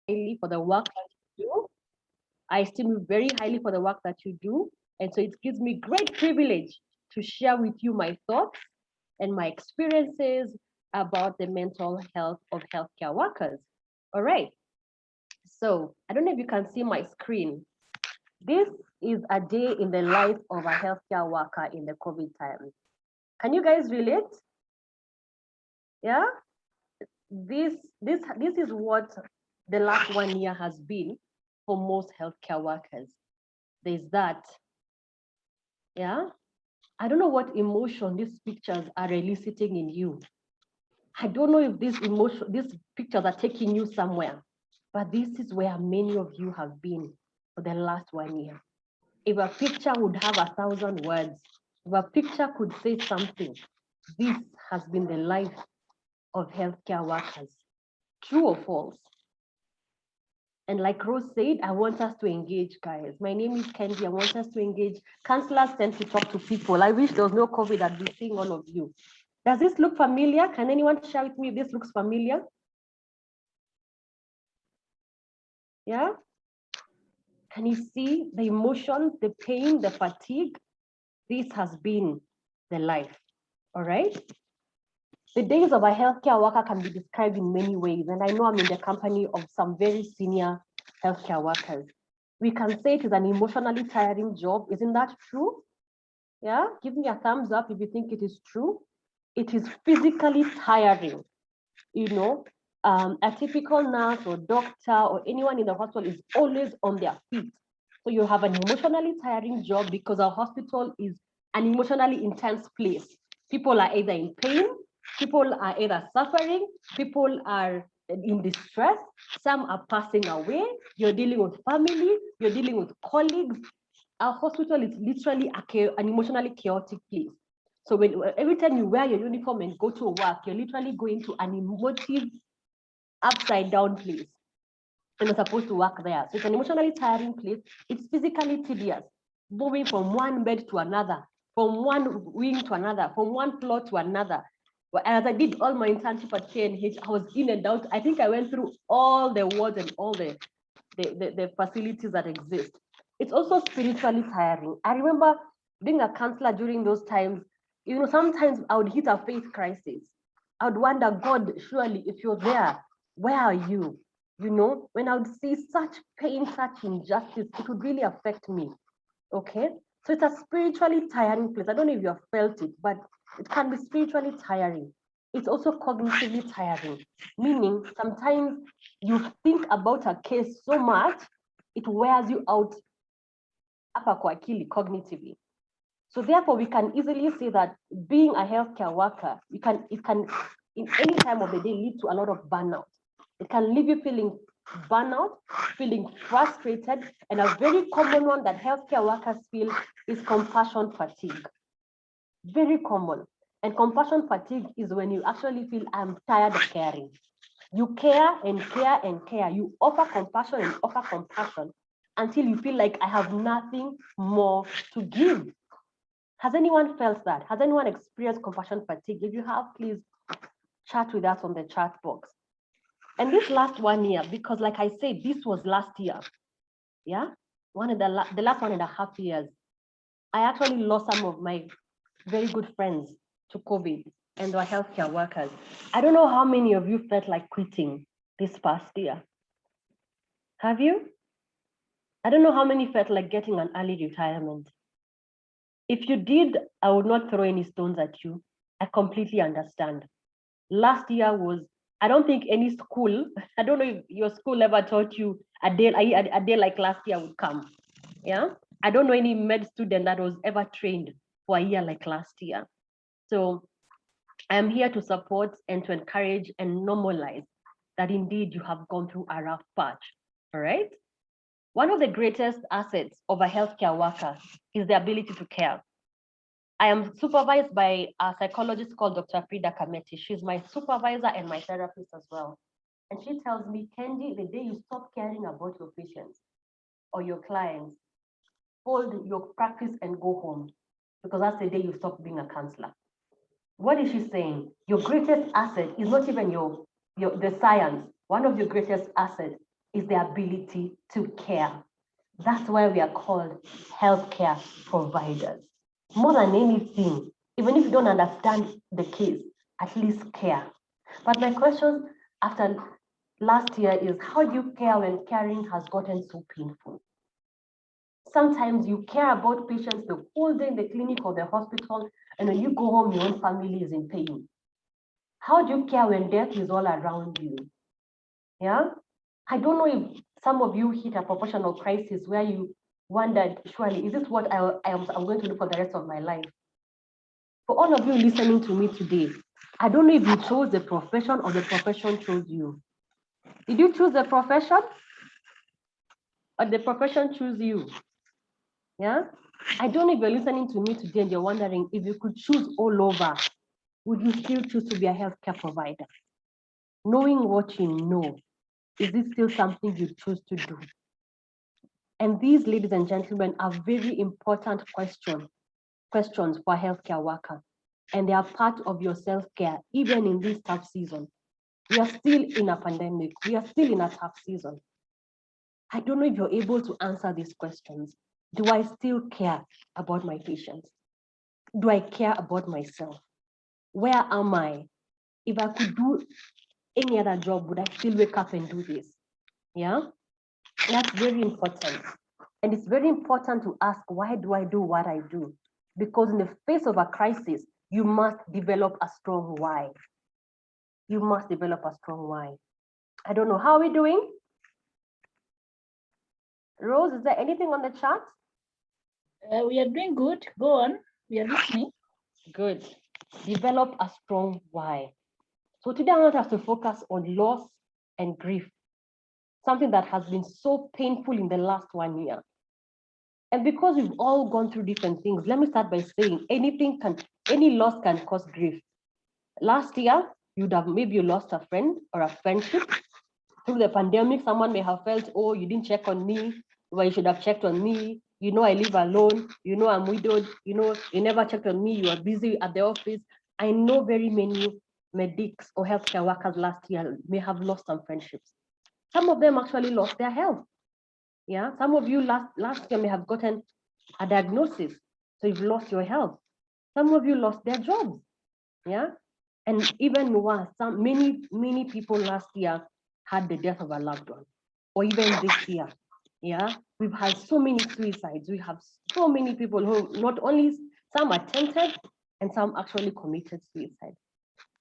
highly for the work that you do. I esteem you very highly for the work that you do. And so it gives me great privilege to share with you my thoughts and my experiences about the mental health of healthcare workers. All right. So I don't know if you can see my screen. This is a day in the life of a healthcare worker in the COVID time. Can you guys relate? Yeah? This is what the last 1 year has been for most healthcare workers. There's that. Yeah? I don't know what emotion these pictures are eliciting in you. I don't know if these pictures are taking you somewhere, but this is where many of you have been for the last 1 year. If a picture would have 1,000 words, if a picture could say something, this has been the life of healthcare workers. True or false? And like Rose said, I want us to engage, guys. My name is Kendi. I want us to engage. Counselors tend to talk to people. I wish there was no COVID. I'd be seeing all of you. Does this look familiar? Can anyone share with me if this looks familiar? Yeah? Can you see the emotion, the pain, the fatigue? This has been the life, all right? The days of a healthcare worker can be described in many ways, and I know I'm in the company of some very senior healthcare workers. We can say it is an emotionally tiring job. Isn't that true? Yeah, give me a thumbs up if you think it is true. It is physically tiring. You know, a typical nurse or doctor or anyone in the hospital is always on their feet. So you have an emotionally tiring job because our hospital is an emotionally intense place. People are either in pain, people are either suffering, people are in distress, some are passing away, you're dealing with family, you're dealing with colleagues. Our hospital is literally an emotionally chaotic place. So every time you wear your uniform and go to work, you're literally going to an emotive upside down place. And you're supposed to work there. So it's an emotionally tiring place. It's physically tedious, moving from one bed to another, from one wing to another, from one floor to another. But as I did all my internship at KNH, I was in and out. I think I went through all the wards and all the facilities that exist. It's also spiritually tiring. I remember being a counselor during those times. You know, sometimes I would hit a faith crisis. I would wonder, God, surely if you're there, where are you? You know, when I would see such pain, such injustice, it would really affect me. Okay. So it's a spiritually tiring place. I don't know if you have felt it, but it can be spiritually tiring. It's also cognitively tiring, meaning sometimes you think about a case so much, it wears you out hapa kwa akili cognitively. So therefore, we can easily say that being a healthcare worker, it can in any time of the day lead to a lot of burnout. It can leave you feeling burnout, feeling frustrated, and a very common one that healthcare workers feel is compassion fatigue. Very common. And compassion fatigue is when you actually feel, I'm tired of caring. You care and care and care. You offer compassion and offer compassion until you feel like I have nothing more to give. Has anyone felt that? Has anyone experienced compassion fatigue? If you have, please chat with us on the chat box. And this last 1 year, because like I said, this was last year, yeah? The last 1.5 years, I actually lost some of my very good friends to COVID and they were healthcare workers. I don't know how many of you felt like quitting this past year. Have you? I don't know how many felt like getting an early retirement. If you did, I would not throw any stones at you. I completely understand. Last year was, I don't think any school, I don't know if your school ever taught you a day like last year would come. Yeah. I don't know any med student that was ever trained for a year like last year. So I'm here to support and to encourage and normalize that indeed you have gone through a rough patch. All right. One of the greatest assets of a healthcare worker is the ability to care. I am supervised by a psychologist called Dr. Frida Kameti. She's my supervisor and my therapist as well. And she tells me, Kendi, the day you stop caring about your patients or your clients, hold your practice and go home, because that's the day you stop being a counselor. What is she saying? Your greatest asset is not even the science. One of your greatest assets is the ability to care. That's why we are called healthcare providers. More than anything, even if you don't understand the case, at least care. But my question after last year is, how do you care when caring has gotten so painful? Sometimes you care about patients the whole day in the clinic or the hospital, and when you go home, your own family is in pain. How do you care when death is all around you? Yeah? I don't know if some of you hit a professional crisis where you wondered, surely, is this what I'm going to do for the rest of my life? For all of you listening to me today, I don't know if you chose the profession or the profession chose you. Did you choose the profession or the profession choose you? Yeah? I don't know if you're listening to me today and you're wondering if you could choose all over, would you still choose to be a healthcare provider? Knowing what you know, is it still something you choose to do? And these, ladies and gentlemen, are very important questions for a healthcare worker. And they are part of your self-care, even in this tough season. We are still in a pandemic. We are still in a tough season. I don't know if you're able to answer these questions. Do I still care about my patients? Do I care about myself? Where am I? If I could do any other job, would I still wake up and do this? Yeah, that's very important. And it's very important to ask, why do I do what I do? Because in the face of a crisis, you must develop a strong why. You must develop a strong why. I don't know, how are we doing? Rose, is there anything on the chat? We are doing good. Go on. We are listening. Good. Develop a strong why. So today I want us to focus on loss and grief, something that has been so painful in the last 1 year. And because we've all gone through different things, let me start by saying any loss can cause grief. Last year, maybe you lost a friend or a friendship. Through the pandemic, someone may have felt, oh, you didn't check on me, well, you should have checked on me. You know, I live alone. You know, I'm widowed. You know, you never checked on me. You are busy at the office. I know very many medics or healthcare workers last year may have lost some friendships. Some of them actually lost their health. Yeah, some of you last year may have gotten a diagnosis, so you've lost your health. Some of you lost their jobs. Yeah, and even worse, many people last year had the death of a loved one, or even this year. Yeah, we've had so many suicides. We have so many people who not only some attempted and some actually committed suicide.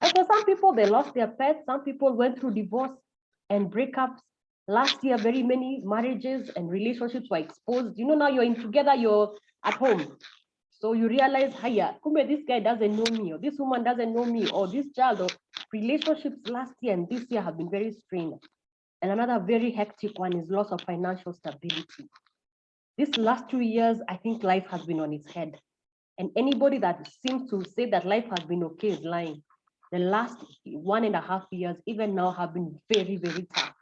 And for some people, they lost their pets. Some people went through divorce and breakups. Last year, very many marriages and relationships were exposed. You know, now you're in together, you're at home. So you realize, hiya, kumbe this guy doesn't know me, or this woman doesn't know me, or this child, or relationships last year and this year have been very strained. And another very hectic one is loss of financial stability. These last 2 years, I think life has been on its head. And anybody that seems to say that life has been okay is lying. The last 1.5 years, even now, have been very, very tough.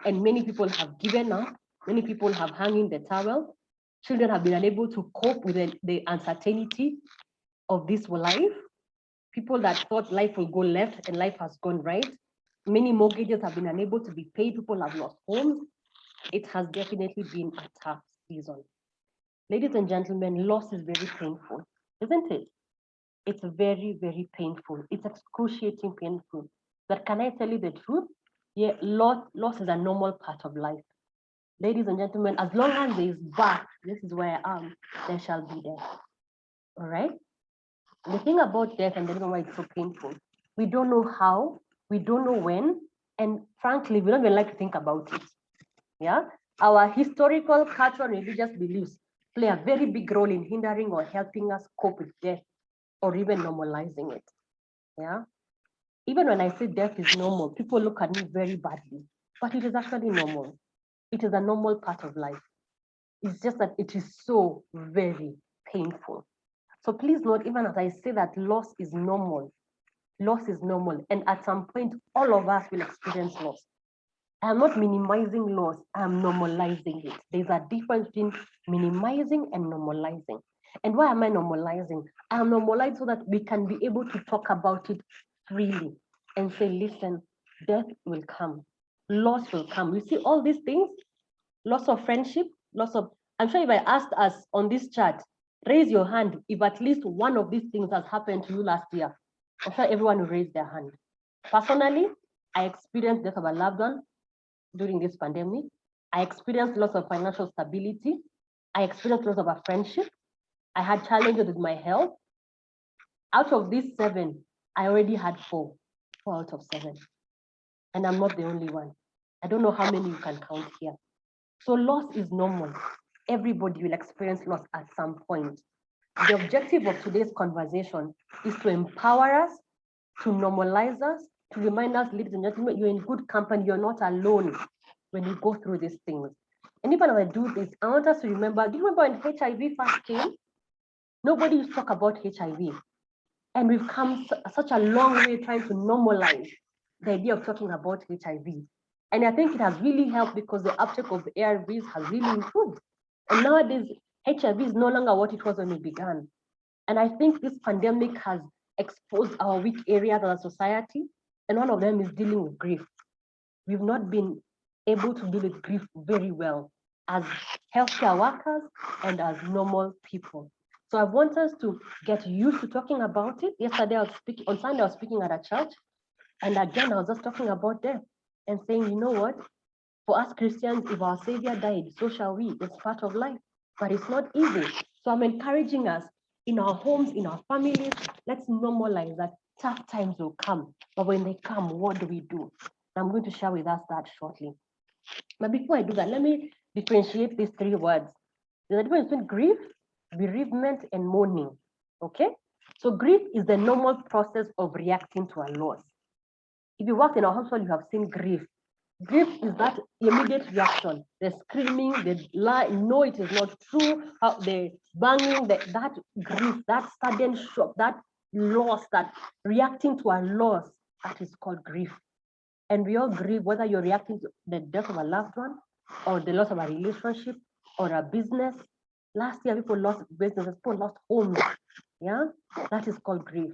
And many people have given up. Many people have hung in the towel. Children have been unable to cope with the uncertainty of this life. People that thought life will go left and life has gone right. Many mortgages have been unable to be paid. People have lost homes. It has definitely been a tough season. Ladies and gentlemen, loss is very painful, isn't it? It's very, very painful. It's excruciating painful. But can I tell you the truth? Yeah, loss is a normal part of life. Ladies and gentlemen, as long as there is birth, this is where I am, there shall be death. All right? The thing about death and the reason why it's so painful, we don't know how, we don't know when, and frankly, we don't even like to think about it. Yeah? Our historical, cultural, and religious beliefs play a very big role in hindering or helping us cope with death or even normalizing it. Yeah? Even when I say death is normal, people look at me very badly, but it is actually normal. It is a normal part of life. It's just that it is so very painful. So please note, even as I say that loss is normal, and at some point, all of us will experience loss. I am not minimizing loss, I am normalizing it. There's a difference between minimizing and normalizing. And why am I normalizing? I am normalizing so that we can be able to talk about it freely and say, listen, death will come. loss will come. You see all these things, loss of friendship, loss of, I'm sure if I asked us on this chat, raise your hand if at least one of these things has happened to you last year. I'm sure everyone will raise their hand. Personally, I experienced death of a loved one during this pandemic. I experienced loss of financial stability. I experienced loss of a friendship. I had challenges with my health. Out of these 7, I already had 4 out of 7. And I'm not the only one. I don't know how many you can count here. So loss is normal. Everybody will experience loss at some point. The objective of today's conversation is to empower us, to normalize us, to remind us, ladies and gentlemen, you're in good company, you're not alone when you go through these things. And even when I do this, I want us to remember, do you remember when HIV first came? Nobody used to talk about HIV. And we've come such a long way trying to normalize the idea of talking about HIV. And I think it has really helped because the uptake of the ARVs has really improved. And nowadays, HIV is no longer what it was when it began. And I think this pandemic has exposed our weak areas as a society. And one of them is dealing with grief. We've not been able to deal with grief very well as healthcare workers and as normal people. So I want us to get used to talking about it. Yesterday, on Sunday, I was speaking at a church. And again, I was just talking about death and saying, you know what? For us Christians, if our Savior died, so shall we. It's part of life, but it's not easy. So I'm encouraging us in our homes, in our families, let's normalize that tough times will come. But when they come, what do we do? I'm going to share with us that shortly. But before I do that, let me differentiate these 3 words. There's a difference between grief, bereavement, and mourning. Okay? So grief is the normal process of reacting to a loss. If you work in a hospital, you have seen grief. Grief is that immediate reaction, the screaming, the lie, no, it is not true, the banging, that grief, that sudden shock, that loss, that reacting to a loss, that is called grief. And we all grieve, whether you're reacting to the death of a loved one, or the loss of a relationship, or a business. Last year, people lost businesses, people lost homes. Yeah, that is called grief.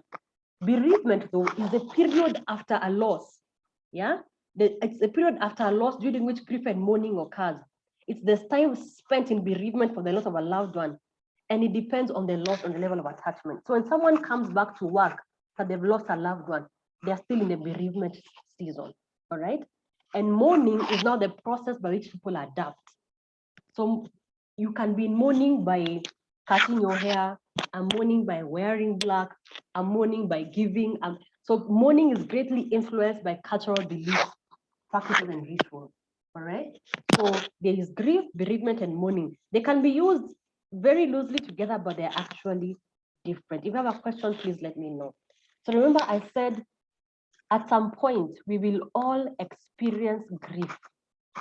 Bereavement, though, is the period after a loss. Yeah, it's the period after a loss during which grief and mourning occurs. It's the time spent in bereavement for the loss of a loved one. And it depends on the loss and the level of attachment. So when someone comes back to work that they've lost a loved one, they're still in the bereavement season. All right. And mourning is now the process by which people adapt. So you can be mourning by cutting your hair, I'm mourning by wearing black, I'm mourning by giving. So mourning is greatly influenced by cultural beliefs, practices, and rituals. All right. So there is grief, bereavement, and mourning. They can be used very loosely together, but they're actually different. If you have a question, please let me know. So remember, I said at some point, we will all experience grief.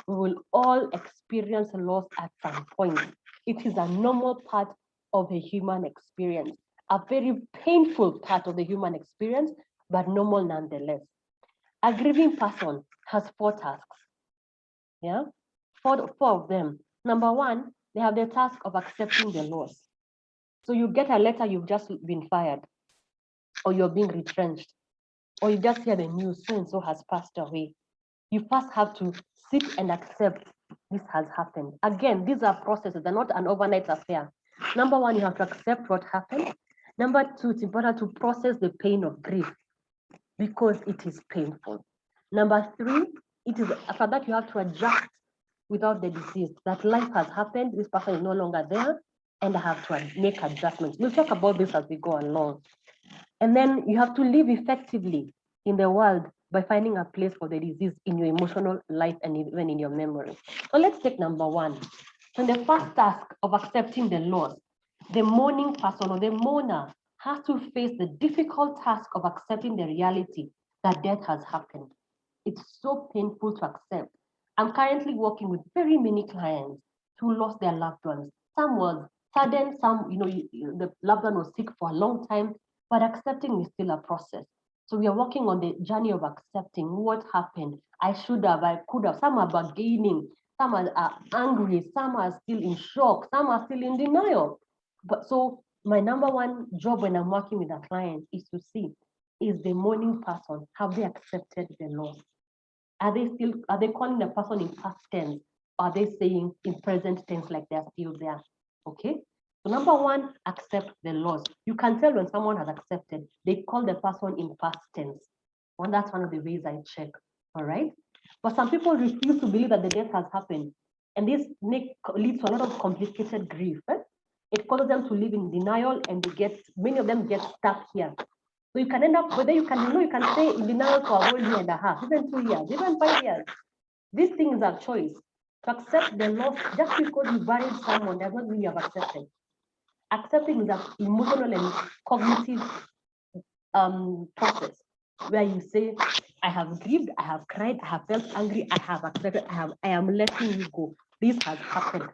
We will all experience loss at some point. It is a normal part of the human experience, a very painful part of the human experience, but normal nonetheless. A grieving person has 4 tasks. Yeah, four of them. Number 1, they have the task of accepting the loss. So you get a letter, you've just been fired, or you're being retrenched, or you just hear the news, so and so has passed away. You first have to sit and accept this has happened. Again, these are processes, they're not an overnight affair. Number 1, you have to accept what happened. Number 2, it's important to process the pain of grief because it is painful. Number 3, it is after that you have to adjust without the deceased, that life has happened, this person is no longer there, and I have to make adjustments. We'll talk about this as we go along. And then you have to live effectively in the world by finding a place for the disease in your emotional life and even in your memory. So let's take number 1. So the first task of accepting the loss, the mourning person or the mourner has to face the difficult task of accepting the reality that death has happened. It's so painful to accept. I'm currently working with very many clients who lost their loved ones. Some was sudden, some, the loved one was sick for a long time, but accepting is still a process. So we are working on the journey of accepting what happened. I should have, I could have. Some are bargaining, some are angry, some are still in shock, some are still in denial. But so my number 1 job when I'm working with a client is to see, is the mourning person, have they accepted the loss? Are they calling the person in past tense? Or are they saying in present tense like they're still there? Okay. So number one, accept the loss. You can tell when someone has accepted, they call the person in past tense. And that's one of the ways I check. All right. But some people refuse to believe that the death has happened. And this leads to a lot of complicated grief. It causes them to live in denial, and many of them get stuck here. So you can end up, whether you can stay in denial for a whole year and a half, even 2 years, even 5 years. This thing is a choice. To accept the loss just because you buried someone does not mean you have accepted. Accepting is an emotional and cognitive process where you say, I have grieved, I have cried, I have felt angry, I have accepted, I am letting you go. This has happened.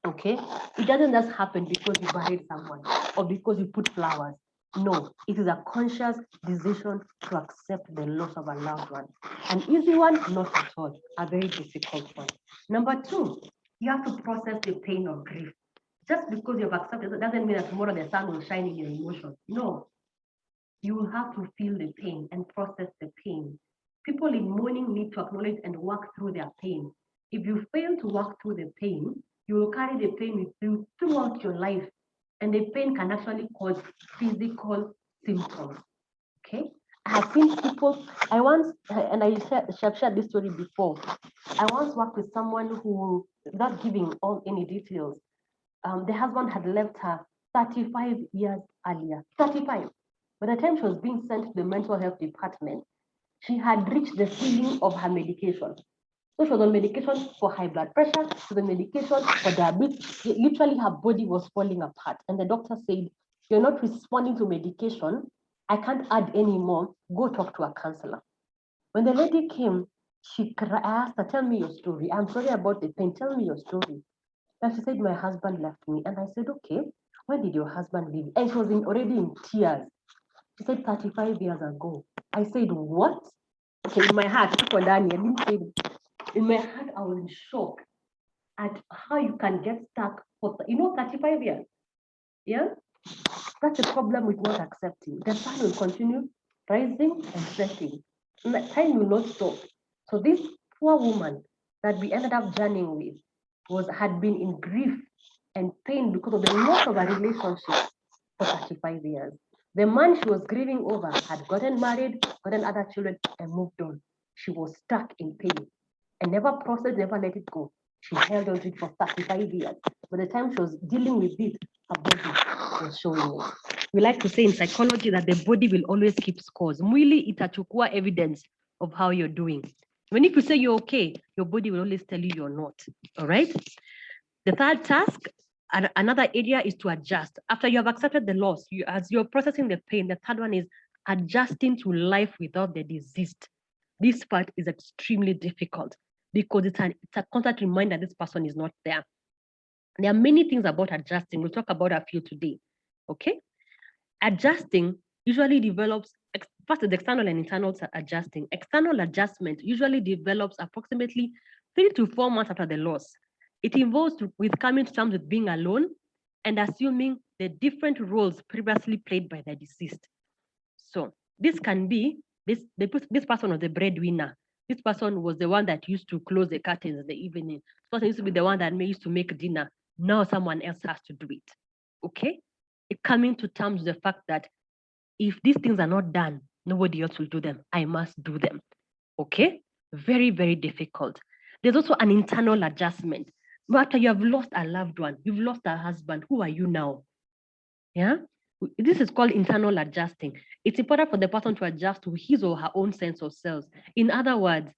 Okay? It doesn't just happen because you buried someone or because you put flowers. No, it is a conscious decision to accept the loss of a loved one. An easy one, not at all. A very difficult one. Number two, you have to process the pain of grief. Just because you've accepted it doesn't mean that tomorrow the sun will shine in your emotions. No, you will have to feel the pain and process the pain. People in mourning need to acknowledge and work through their pain. If you fail to work through the pain, you will carry the pain with you throughout your life. And the pain can actually cause physical symptoms. Okay? I have seen people, I once, and I have shared this story before. I once worked with someone who, without giving all any details, the husband had left her 35 years earlier. 35. By the time she was being sent to the mental health department, she had reached the ceiling of her medication. So she was on medication for high blood pressure, to the medication for diabetes. Literally, her body was falling apart. And the doctor said, you're not responding to medication. I can't add any more. Go talk to a counselor. When the lady came, I asked her, tell me your story. I'm sorry about the pain. Tell me your story. And she said, my husband left me. And I said, okay, when did your husband leave? And she was already in tears. She said, 35 years ago. I said, what? Okay, in my heart, in my heart, I was in shock at how you can get stuck for, 35 years. Yeah? That's the problem with not accepting. The sun will continue rising and setting. Time will not stop. So this poor woman that we ended up journeying with had been in grief and pain because of the loss of a relationship for 35 years. The man she was grieving over had gotten married, gotten other children, and moved on. She was stuck in pain and never processed, never let it go. She held on to it for 35 years. By the time she was dealing with it, her body was showing it. We like to say in psychology that the body will always keep scores. Mwili itachukua evidence of how you're doing. When if you say you're okay, your body will always tell you you're not. All right? The third task, another area, is to adjust. After you have accepted the loss, as you're processing the pain, the third one is adjusting to life without the deceased. This part is extremely difficult because it's a constant reminder this person is not there. There are many things about adjusting. We'll talk about a few today. Okay? Adjusting usually develops, first the external and internal adjusting. External adjustment usually develops approximately 3 to 4 months after the loss. It involves with coming to terms with being alone and assuming the different roles previously played by the deceased. So this can be, this person was the breadwinner. This person was the one that used to close the curtains in the evening. This person used to be the one that used to make dinner. Now someone else has to do it. Okay? Coming to terms with the fact that if these things are not done, nobody else will do them. I must do them. Okay? Very, very difficult. There's also an internal adjustment. After you have lost a loved one, you've lost a husband, who are you now? Yeah? This is called internal adjusting. It's important for the person to adjust to his or her own sense of self. In other words,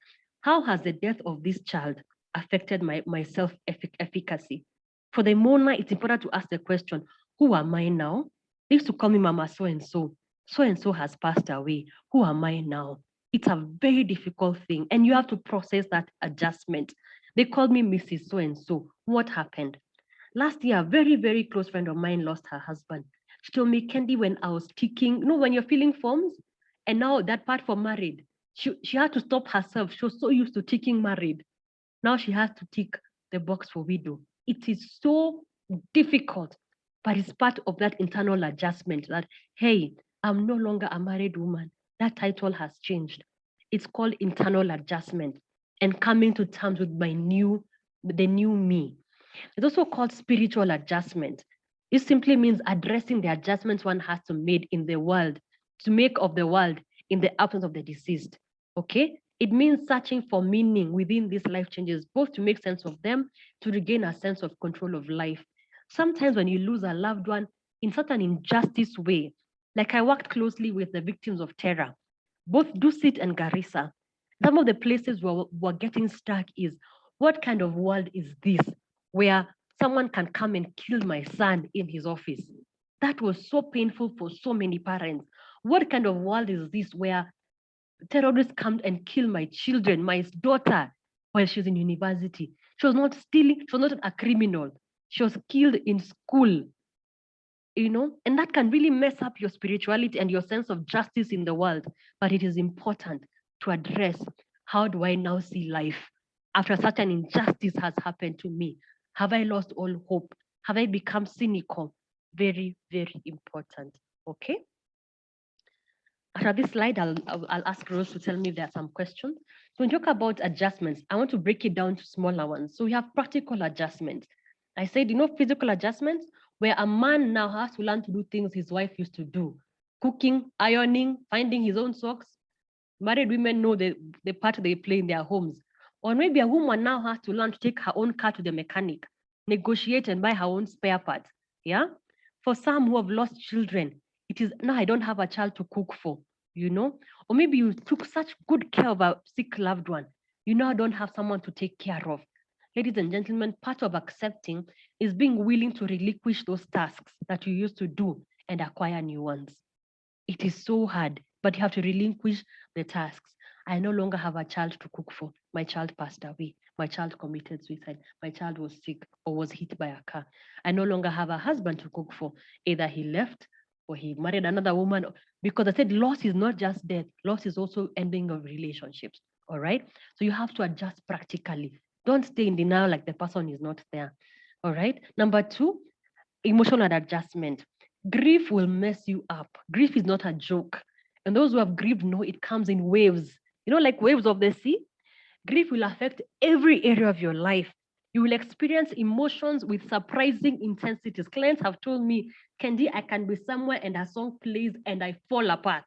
how has the death of this child affected my self-efficacy? For the mourner, it's important to ask the question, who am I now? They used to call me Mama so-and-so. So-and-so has passed away. Who am I now? It's a very difficult thing. And you have to process that adjustment. They called me Mrs. So-and-so. What happened? Last year, a very, very close friend of mine lost her husband. She told me, Candy, when I was ticking, when you're filling forms, and now that part for married, she had to stop herself. She was so used to ticking married. Now she has to tick the box for widow. It is so difficult, but it's part of that internal adjustment that, hey, I'm no longer a married woman. That title has changed. It's called internal adjustment and coming to terms with the new me. It's also called spiritual adjustment. It simply means addressing the adjustments one has to make in the world, to make of the world in the absence of the deceased. Okay? It means searching for meaning within these life changes, both to make sense of them, to regain a sense of control of life. Sometimes when you lose a loved one in such an injustice way, like I worked closely with the victims of terror, both Dusit and Garissa, some of the places where we're getting stuck is, what kind of world is this where someone can come and kill my son in his office? That was so painful for so many parents. What kind of world is this where terrorists come and kill my children, my daughter, while she's in university? She was not stealing, she was not a criminal. She was killed in school, and that can really mess up your spirituality and your sense of justice in the world. But it is important to address, how do I now see life after such an injustice has happened to me? Have I lost all hope? Have I become cynical? Very, very important. Okay. After this slide, I'll ask Rose to tell me if there are some questions. So when we talk about adjustments, I want to break it down to smaller ones. So we have practical adjustments. I said, physical adjustments, where a man now has to learn to do things his wife used to do: cooking, ironing, finding his own socks. Married women know the part they play in their homes. Or maybe a woman now has to learn to take her own car to the mechanic, negotiate and buy her own spare parts. Yeah. For some who have lost children, it is, now I don't have a child to cook for, or maybe you took such good care of a sick loved one, you now don't have someone to take care of. Ladies and gentlemen, part of accepting is being willing to relinquish those tasks that you used to do and acquire new ones. It is so hard, but you have to relinquish the tasks. I no longer have a child to cook for. My child passed away. My child committed suicide. My child was sick or was hit by a car. I no longer have a husband to cook for. Either he left or he married another woman. Because I said loss is not just death. Loss is also ending of relationships. All right. So you have to adjust practically. Don't stay in denial like the person is not there. All right. Number 2, emotional adjustment. Grief will mess you up. Grief is not a joke. And those who have grieved know it comes in waves, like waves of the sea. Grief will affect every area of your life. You will experience emotions with surprising intensities. Clients have told me, Kendi, I can be somewhere and a song plays and I fall apart,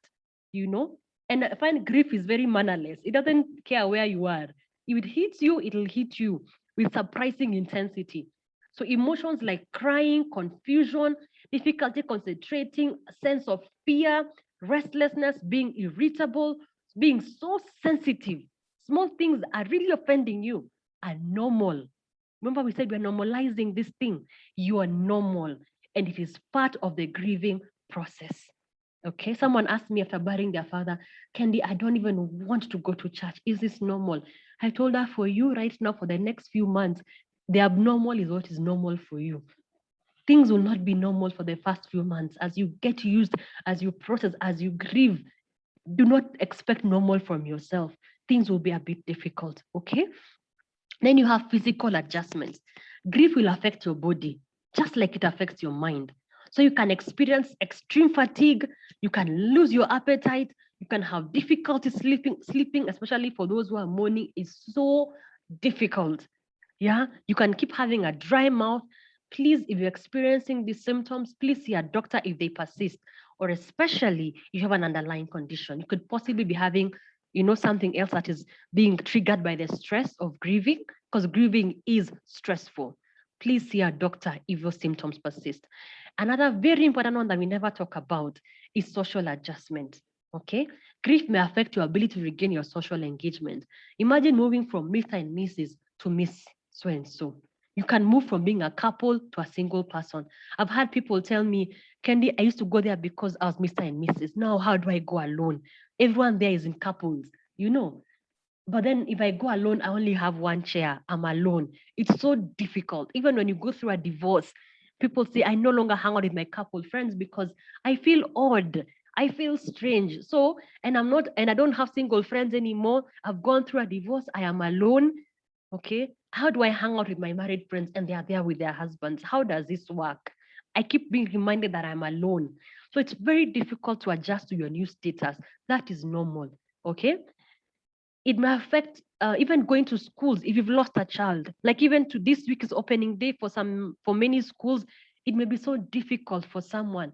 And I find grief is very mannerless. It doesn't care where you are. If it hits you, it'll hit you with surprising intensity. So emotions like crying, confusion, difficulty concentrating, a sense of fear, restlessness, being irritable, being so sensitive, small things are really offending you, are normal. Remember, we said we're normalizing this thing. You are normal, and it is part of the grieving process. Okay, someone asked me after burying their father, Kendi, I don't even want to go to church. Is this normal? I told her, for you right now, for the next few months, the abnormal is what is normal for you. Things will not be normal for the first few months. As you get used, as you process, as you grieve, do not expect normal from yourself. Things will be a bit difficult, okay? Then you have physical adjustments. Grief will affect your body, just like it affects your mind. So you can experience extreme fatigue, you can lose your appetite, you can have difficulty sleeping, especially for those who are mourning, is so difficult. Yeah, you can keep having a dry mouth. Please, if you're experiencing these symptoms, please see a doctor if they persist, or especially if you have an underlying condition. You could possibly be having, something else that is being triggered by the stress of grieving, because grieving is stressful. Please see a doctor if your symptoms persist. Another very important one that we never talk about is social adjustment. Okay, grief may affect your ability to regain your social engagement. Imagine moving from Mr. and Mrs. to Miss so and so. You can move from being a couple to a single person. I've had people tell me, Kendi, I used to go there because I was Mr. and Mrs. Now, how do I go alone? Everyone there is in couples, But then if I go alone, I only have one chair. I'm alone. It's so difficult. Even when you go through a divorce, people say, I no longer hang out with my couple friends because I feel odd. I feel strange. So, and I don't have single friends anymore. I've gone through a divorce. I am alone. Okay. How do I hang out with my married friends and they are there with their husbands? How does this work? I keep being reminded that I'm alone. So it's very difficult to adjust to your new status. That is normal. Okay. It may affect even going to schools if you've lost a child. Like even to this week is opening day for many schools. It may be so difficult for someone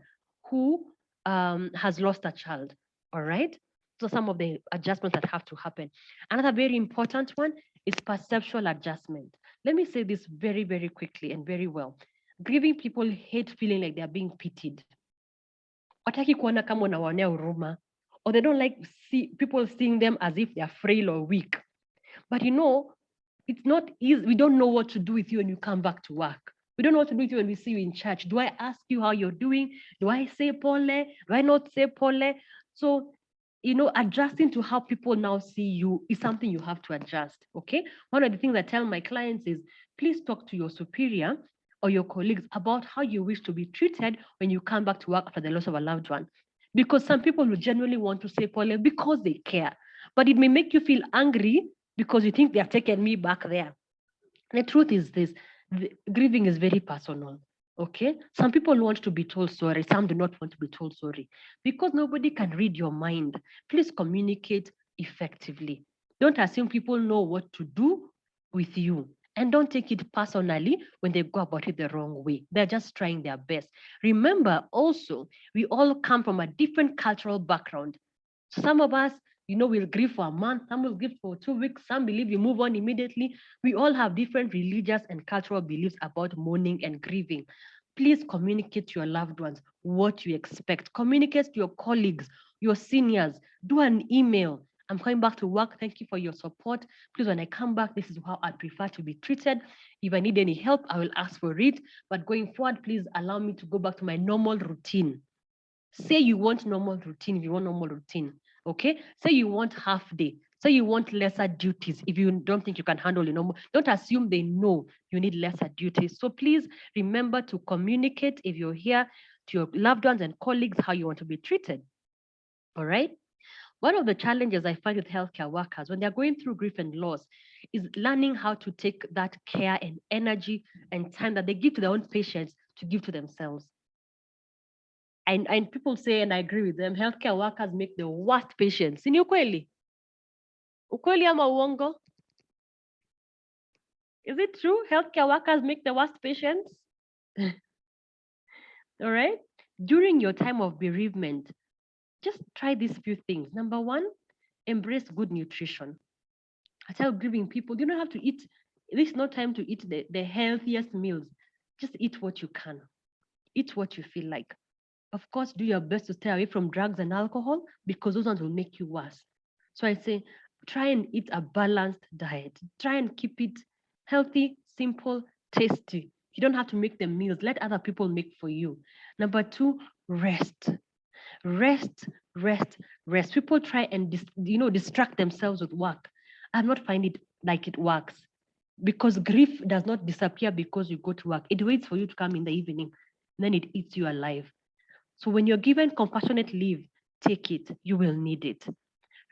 who has lost a child. All right. So some of the adjustments that have to happen. Another very important one is perceptual adjustment. Let me say this very, very quickly and very well. Grieving people hate feeling like they're being pitied. Wataki kuona kama unawaonea huruma, or they don't like people seeing them as if they're frail or weak. But it's not easy. We don't know what to do with you when you come back to work. We don't know what to do with you when we see you in church. Do I ask you how you're doing? Do I say pole? Do I not say pole? So, adjusting to how people now see you is something you have to adjust. Okay. One of the things I tell my clients is please talk to your superior or your colleagues about how you wish to be treated when you come back to work after the loss of a loved one. Because some people will genuinely want to say pole because they care. But it may make you feel angry because you think they have taken me back there. The truth is this, grieving is very personal. Okay. Some people want to be told sorry. Some do not want to be told sorry because nobody can read your mind. Please communicate effectively. Don't assume people know what to do with you. And don't take it personally when they go about it the wrong way. They're just trying their best. Remember also, we all come from a different cultural background. Some of us, we'll grieve for a month, some will grieve for 2 weeks, some believe you move on immediately. We all have different religious and cultural beliefs about mourning and grieving. Please communicate to your loved ones what you expect. Communicate to your colleagues, your seniors. Do an email. I'm coming back to work. Thank you for your support. Please, when I come back, this is how I prefer to be treated. If I need any help, I will ask for it. But going forward, please allow me to go back to my normal routine. Say you want normal routine if you want normal routine. Okay. Say you want half day. Say you want lesser duties if you don't think you can handle it normal. Don't assume they know you need lesser duties. So please remember to communicate if you're here to your loved ones and colleagues how you want to be treated. All right. One of the challenges I find with healthcare workers when they're going through grief and loss is learning how to take that care and energy and time that they give to their own patients to give to themselves. And people say, and I agree with them, healthcare workers make the worst patients. Ni ukweli? Ukweli ama uongo? Is it true? Healthcare workers make the worst patients? All right. During your time of bereavement, just try these few things. Number one, embrace good nutrition. I tell grieving people, you don't have to eat. This is not time to eat the healthiest meals. Just eat what you can. Eat what you feel like. Of course, do your best to stay away from drugs and alcohol because those ones will make you worse. So I say, try and eat a balanced diet. Try and keep it healthy, simple, tasty. You don't have to make the meals. Let other people make for you. Number two, rest. Rest, rest, rest. People try and distract themselves with work. I'm not finding it like it works because grief does not disappear because you go to work. It waits for you to come in the evening, and then it eats you alive. So when you're given compassionate leave, take it. You will need it.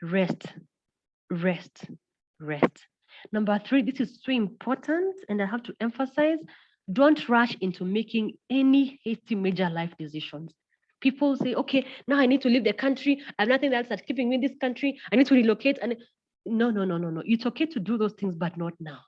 Rest, rest, rest. Number three, this is so important, and I have to emphasize, don't rush into making any hasty major life decisions. People say, okay, now I need to leave the country. I have nothing else that's keeping me in this country. I need to relocate. And no. It's okay to do those things, but not now.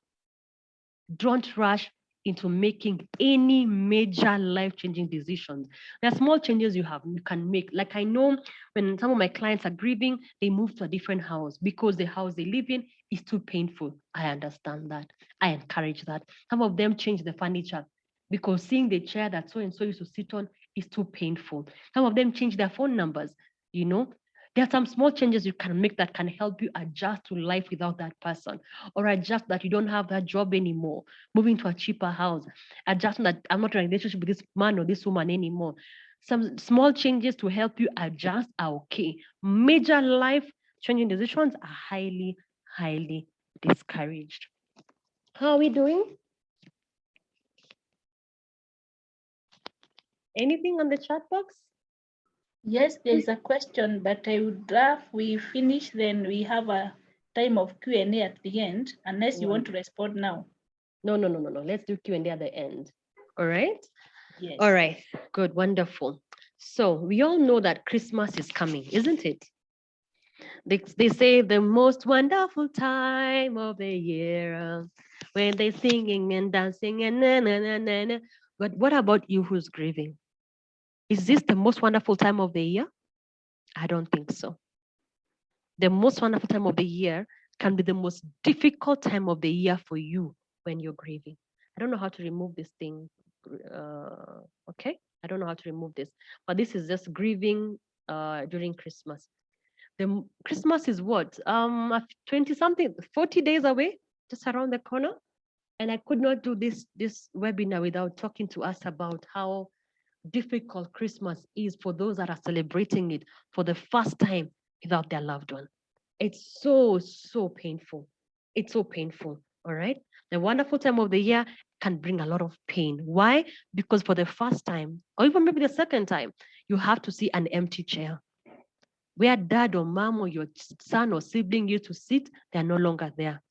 Don't rush into making any major life-changing decisions. There are small changes you can make. Like I know when some of my clients are grieving, they move to a different house because the house they live in is too painful. I understand that. I encourage that. Some of them change the furniture because seeing the chair that so-and-so used to sit on is too painful. Some of them change their phone numbers, There are some small changes you can make that can help you adjust to life without that person, or adjust that you don't have that job anymore, moving to a cheaper house, adjusting that I'm not in a relationship with this man or this woman anymore. Some small changes to help you adjust are okay. Major life changing decisions are highly, highly discouraged. How are we doing? Anything on the chat box? Yes, there is a question, but I would rather we finish, then we have a time of Q&A at the end, unless you want to respond now. No. Let's do Q&A at the end. All right? Yes. All right. Good. Wonderful. So we all know that Christmas is coming, isn't it? They say the most wonderful time of the year when they're singing and dancing and na na na na na. But what about you who's grieving? Is this the most wonderful time of the year? I don't think so. The most wonderful time of the year can be the most difficult time of the year for you when you're grieving. I don't know how to remove this thing. Okay, I don't know how to remove this, but this is just grieving during Christmas. Christmas is what 20 something 40 days away, just around the corner, and I could not do this webinar without talking to us about how difficult Christmas is for those that are celebrating it for the first time without their loved one. It's so painful. It's so painful. All right. The wonderful time of the year can bring a lot of pain. Why? Because for the first time, or even maybe the second time, you have to see an empty chair where dad or mom or your son or sibling used to sit. They're no longer there.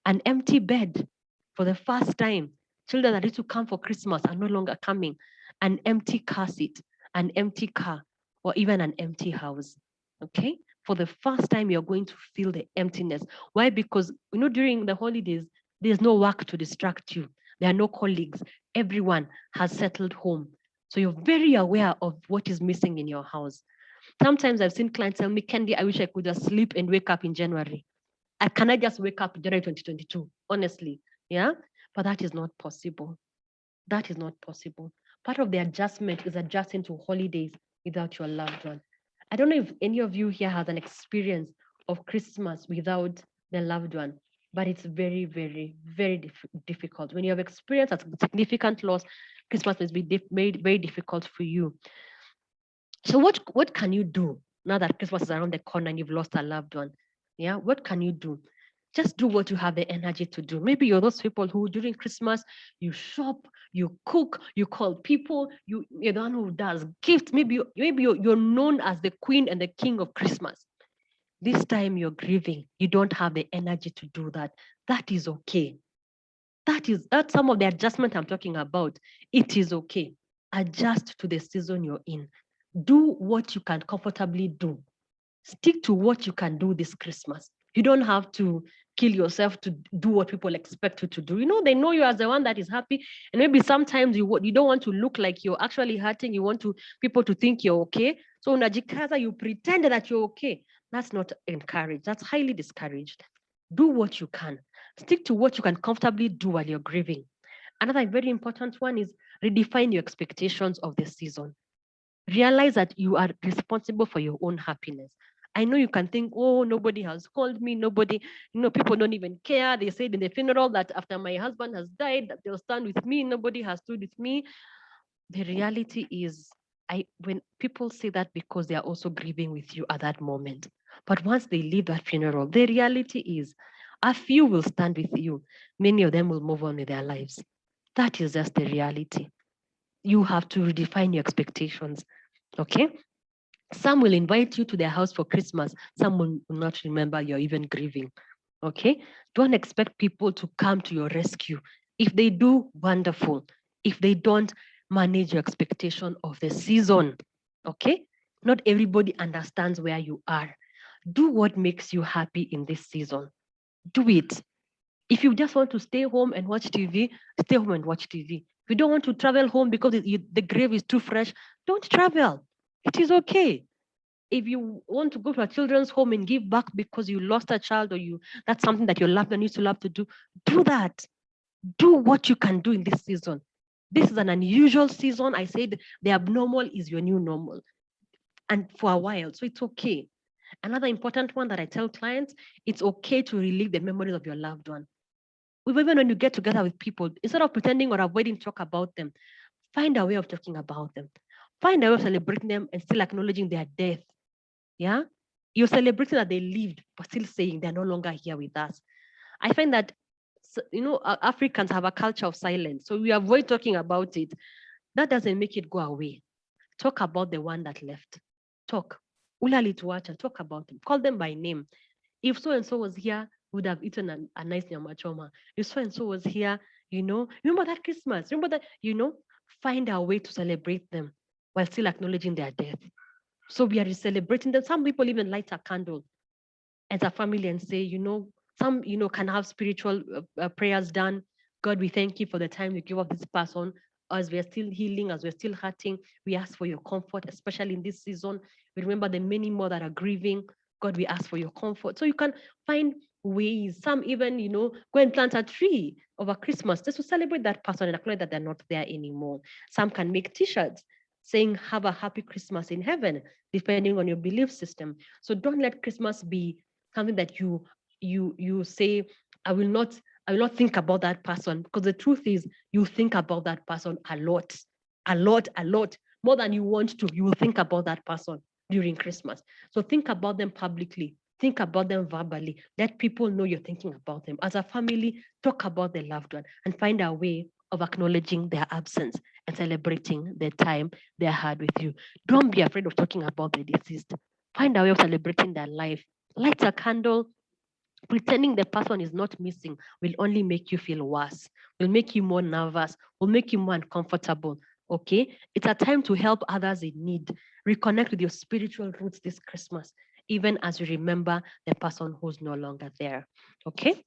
An empty bed for the first time. Children that used to come for Christmas are no longer coming. An empty car seat, an empty car, or even an empty house. Okay? For the first time, you're going to feel the emptiness. Why? Because during the holidays, there's no work to distract you. There are no colleagues. Everyone has settled home. So you're very aware of what is missing in your house. Sometimes I've seen clients tell me, Candy, I wish I could just sleep and wake up in January. Can I just wake up in January 2022? Honestly, yeah? But that is not possible. That is not possible. Part of the adjustment is adjusting to holidays without your loved one. I don't know if any of you here has an experience of Christmas without the loved one, but it's very, very, very difficult. When you have experienced a significant loss, Christmas must be made very difficult for you. So what can you do now that Christmas is around the corner and you've lost a loved one? Yeah, what can you do? Just do what you have the energy to do. Maybe you're those people who during Christmas you shop, you cook, you call people, you're the one who does gifts. Maybe you're known as the queen and the king of Christmas. This time you're grieving, you don't have the energy to do that. That is okay. That's some of the adjustment I'm talking about. It is okay. Adjust to the season you're in. Do what you can comfortably do. Stick to what you can do this Christmas. You don't have to kill yourself to do what people expect you to do. They know you as the one that is happy, and maybe sometimes you don't want to look like you're actually hurting. You want people to think you're okay. So unajikaza, you pretend that you're okay. That's not encouraged. That's highly discouraged. Do what you can. Stick to what you can comfortably do while you're grieving. Another very important one is redefine your expectations of the season. Realize that you are responsible for your own happiness. I know you can think, oh, nobody has called me, nobody, people don't even care. They said in the funeral that after my husband has died, that they'll stand with me. Nobody has stood with me. The reality is, when people say that because they are also grieving with you at that moment. But once they leave that funeral, the reality is a few will stand with you. Many of them will move on with their lives. That is just the reality. You have to redefine your expectations. Okay? Some will invite you to their house for Christmas. Some will not remember you're even grieving. Okay? Don't expect people to come to your rescue. If they do, wonderful. If they don't, manage your expectation of the season. Okay? Not everybody understands where you are. Do what makes you happy in this season. Do it. If you just want to stay home and watch TV, stay home and watch TV. If you don't want to travel home because the grave is too fresh, don't travel. It is okay. If you want to go to a children's home and give back because you lost a child, or that's something that your loved one used to love to do that. Do what you can do in this season. This is an unusual season. I said the abnormal is your new normal, and for a while, so it's okay. Another important one that I tell clients, it's okay to relive the memories of your loved one. Even when you get together with people, instead of pretending or avoiding talk about them, find a way of talking about them. Find a way of celebrating them and still acknowledging their death. Yeah? You're celebrating that they lived, but still saying they're no longer here with us. I find that, Africans have a culture of silence. So we avoid talking about it. That doesn't make it go away. Talk about the one that left. Talk. Ulali tuacha, talk about them. Call them by name. If so and so was here, would have eaten a nice nyamachoma. If so and so was here, remember that Christmas, remember that, find a way to celebrate them while still acknowledging their death. So we are celebrating them. Some people even light a candle as a family and say, some, can have spiritual prayers done. God, we thank you for the time you give of this person. As we're still healing, as we're still hurting, we ask for your comfort, especially in this season. We remember the many more that are grieving. God, we ask for your comfort. So you can find ways. Some even, go and plant a tree over Christmas just to celebrate that person and acknowledge that they're not there anymore. Some can make t-shirts saying, have a happy Christmas in heaven, depending on your belief system. So don't let Christmas be something that you say, I will not think about that person, because the truth is you think about that person a lot, more than you want to. You will think about that person during Christmas. So think about them publicly, think about them verbally, let people know you're thinking about them. As a family, talk about the loved one and find a way of acknowledging their absence and celebrating the time they had with you. Don't be afraid of talking about the deceased. Find a way of celebrating their life. Light a candle. Pretending the person is not missing will only make you feel worse, will make you more nervous, will make you more uncomfortable. Okay? It's a time to help others in need. Reconnect with your spiritual roots this Christmas, even as you remember the person who's no longer there. Okay?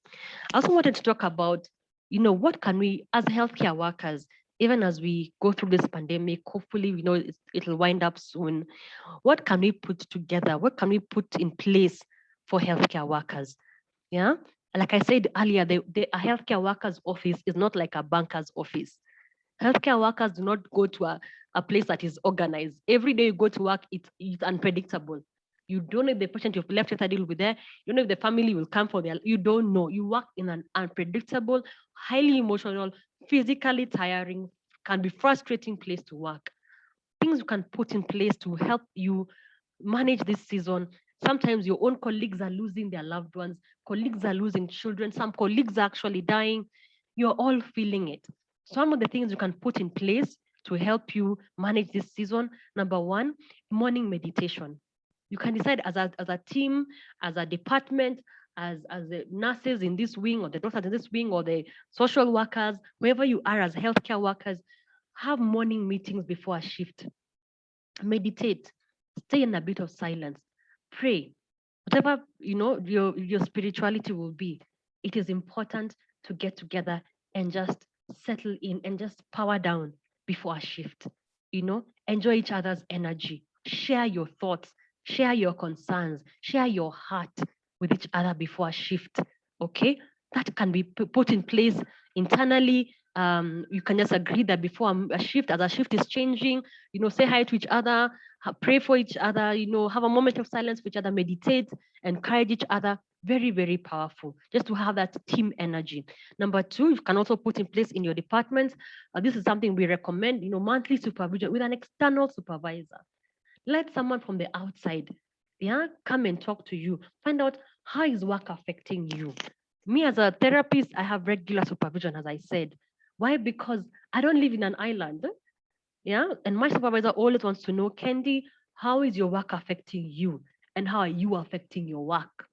I also wanted to talk about, what can we, as healthcare workers, even as we go through this pandemic, hopefully, we know it'll wind up soon. What can we put together? What can we put in place for healthcare workers? Yeah. Like I said earlier, a healthcare worker's office is not like a banker's office. Healthcare workers do not go to a place that is organized. Every day you go to work, it's unpredictable. You don't know if the patient you've left yesterday will be there. You don't know if the family will come for their, you don't know. You work in an unpredictable, highly emotional, physically tiring, can be frustrating place to work. Things you can put in place to help you manage this season. Sometimes your own colleagues are losing their loved ones, colleagues are losing children, some colleagues are actually dying. You're all feeling it. Some of the things you can put in place to help you manage this season: number one, morning meditation. You can decide as a team, as a department, as the nurses in this wing, or the doctors in this wing, or the social workers, wherever you are as healthcare workers, have morning meetings before a shift. Meditate, stay in a bit of silence, pray. Whatever your spirituality will be, it is important to get together and just settle in and just power down before a shift. Enjoy each other's energy, share your thoughts, share your concerns, share your heart with each other before a shift. Okay, that can be put in place internally. You can just agree that before a shift, as a shift is changing, say hi to each other, pray for each other, have a moment of silence for each other, meditate, encourage each other. Very, very powerful, just to have that team energy. Number two, you can also put in place in your department. This is something we recommend, monthly supervision with an external supervisor. Let someone from the outside, come and talk to you. Find out how is work affecting you. Me as a therapist, I have regular supervision, as I said. Why? Because I don't live in an island. Yeah. And my supervisor always wants to know, Candy, how is your work affecting you? And how are you affecting your work?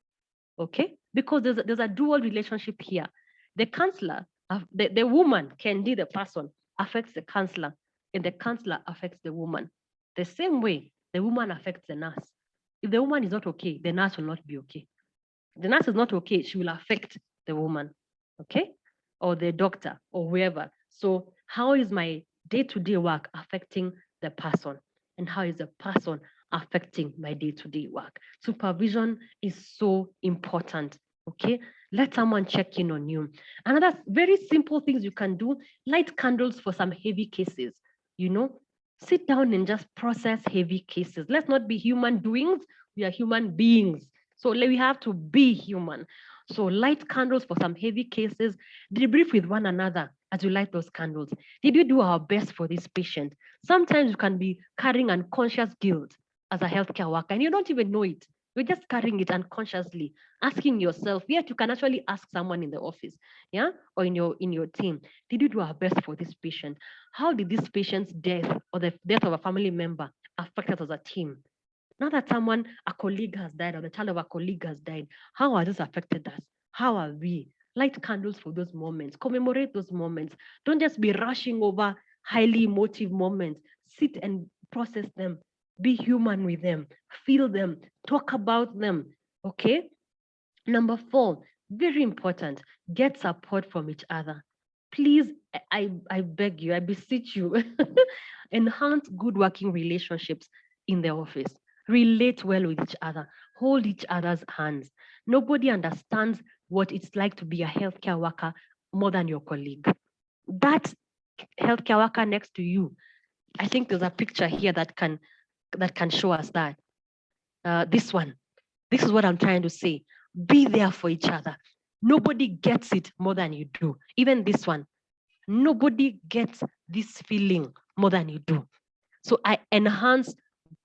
Okay. Because there's a dual relationship here. The counselor, the woman, Candy, the person, affects the counselor, and the counselor affects the woman. The same way the woman affects the nurse. If the woman is not okay, the nurse will not be okay. The nurse is not okay, she will affect the woman, okay? Or the doctor or whoever. So how is my day-to-day work affecting the person? And how is the person affecting my day-to-day work? Supervision is so important, okay? Let someone check in on you. Another very simple things you can do: light candles for some heavy cases, sit down and just process heavy cases. Let's not be human doings, we are human beings. So we have to be human. So light candles for some heavy cases, debrief with one another as you light those candles. Did we do our best for this patient? Sometimes you can be carrying unconscious guilt as a healthcare worker and you don't even know it. You're just carrying it unconsciously, asking yourself, yet you can actually ask someone in the office, or in your team, did you do our best for this patient? How did this patient's death or the death of a family member affect us as a team? Now that a colleague has died, or the child of a colleague has died, how has this affected us? How are we? Light candles for those moments, commemorate those moments. Don't just be rushing over highly emotive moments. Sit and process them. Be human with them. Feel them. Talk about them. Okay? Number 4, very important, get support from each other. Please, I beg you, I beseech you, enhance good working relationships in the office. Relate well with each other. Hold each other's hands. Nobody understands what it's like to be a healthcare worker more than your colleague. That healthcare worker next to you, I think there's a picture here that can show us that. This one. This is what I'm trying to say. Be there for each other. Nobody gets it more than you do. Even this one. Nobody gets this feeling more than you do. So I enhance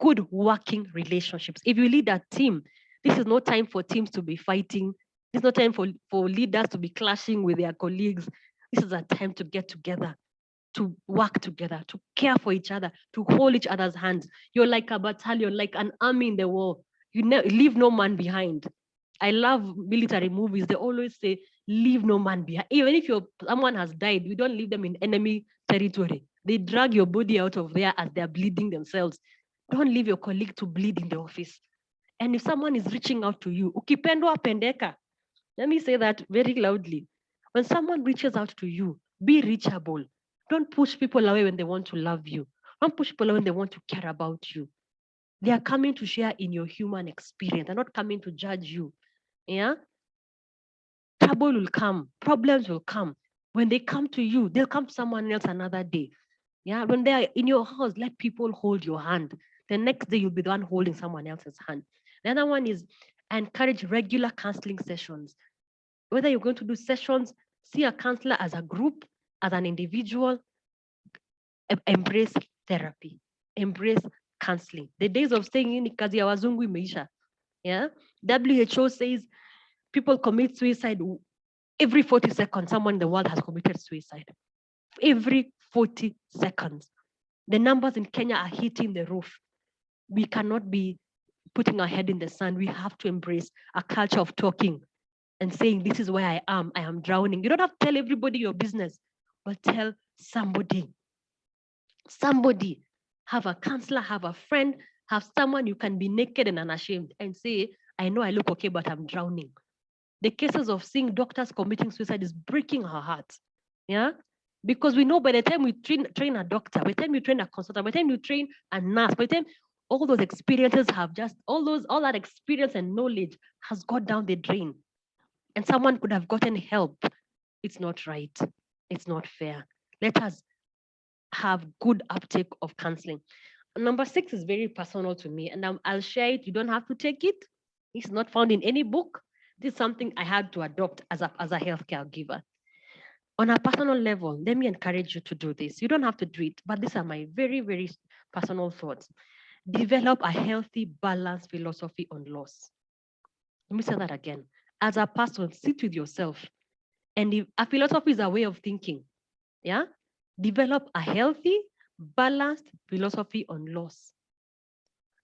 good working relationships. If you lead a team, this is no time for teams to be fighting. This is no time for leaders to be clashing with their colleagues. This is a time to get together, to work together, to care for each other, to hold each other's hands. You're like a battalion, like an army in the war. You leave no man behind. I love military movies. They always say, leave no man behind. Even if someone has died, you don't leave them in enemy territory. They drag your body out of there as they're bleeding themselves. Don't leave your colleague to bleed in the office. And if someone is reaching out to you, ukipendwa pendeka. Let me say that very loudly. When someone reaches out to you, be reachable. Don't push people away when they want to love you. Don't push people away when they want to care about you. They are coming to share in your human experience. They're not coming to judge you. Yeah? Trouble will come. Problems will come. When they come to you, they'll come to someone else another day. Yeah? When they're in your house, let people hold your hand. The next day, you'll be the one holding someone else's hand. The other one is encourage regular counseling sessions. Whether you're going to do sessions, see a counselor as a group, as an individual, embrace therapy, embrace counseling. The days of staying in kazi ya wazungu imeisha. Yeah? WHO says people commit suicide every 40 seconds. Someone in the world has committed suicide. Every 40 seconds. The numbers in Kenya are hitting the roof. We cannot be putting our head in the sand. We have to embrace a culture of talking and saying, this is where I am drowning. You don't have to tell everybody your business, but tell somebody. Somebody, have a counselor, have a friend, have someone you can be naked and unashamed and say, I know I look okay, but I'm drowning. The cases of seeing doctors committing suicide is breaking our hearts. Yeah? Because we know by the time we train a doctor, by the time you train a consultant, by the time you train a nurse, by the time all those experiences have just, all that experience and knowledge has got down the drain. And someone could have gotten help. It's not right. It's not fair. Let us have good uptake of counseling. Number 6 is very personal to me, and I'll share it. You don't have to take it. It's not found in any book. This is something I had to adopt as a healthcare giver. On a personal level, let me encourage you to do this. You don't have to do it, but these are my very, very personal thoughts. Develop a healthy, balanced philosophy on loss. Let me say that again. As a person, sit with yourself. And if a philosophy is a way of thinking. Yeah? Develop a healthy, balanced philosophy on loss.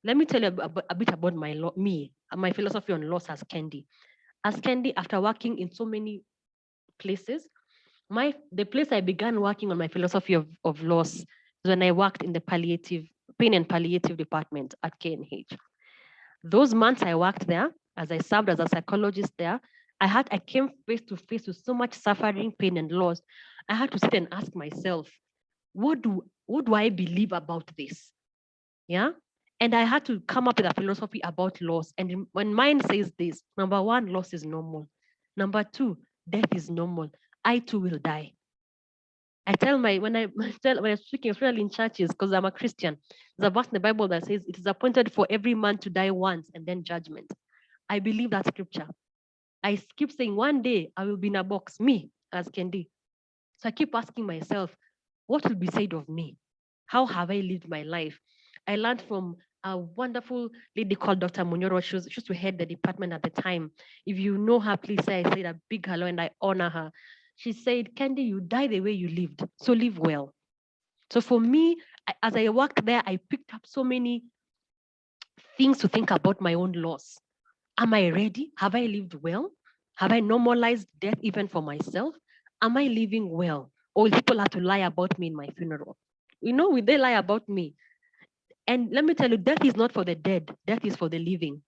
Let me tell you a bit about my philosophy on loss as Candy. As Candy, after working in so many places, the place I began working on my philosophy of loss is when I worked in the pain and palliative department at KNH. Those months I worked there, as I served as a psychologist there, I came face to face with so much suffering, pain, and loss. I had to sit and ask myself, what do I believe about this? Yeah. And I had to come up with a philosophy about loss. And when mine says this, number 1, loss is normal. Number 2, death is normal. I too will die. I tell when I'm speaking, especially in churches, because I'm a Christian, there's a verse in the Bible that says it is appointed for every man to die once and then judgment. I believe that scripture. I keep saying one day I will be in a box, me as Kendi. So I keep asking myself, what will be said of me? How have I lived my life? I learned from a wonderful lady called Dr. Munyoro. She used to head the department at the time. If you know her, please say I said a big hello and I honor her. She said, Candy, you die the way you lived, so live well. So for me, as I worked there, I picked up so many things to think about my own loss. Am I ready? Have I lived well? Have I normalized death even for myself? Am I living well? Or will people have to lie about me in my funeral? Will they lie about me? And let me tell you, death is not for the dead. Death is for the living.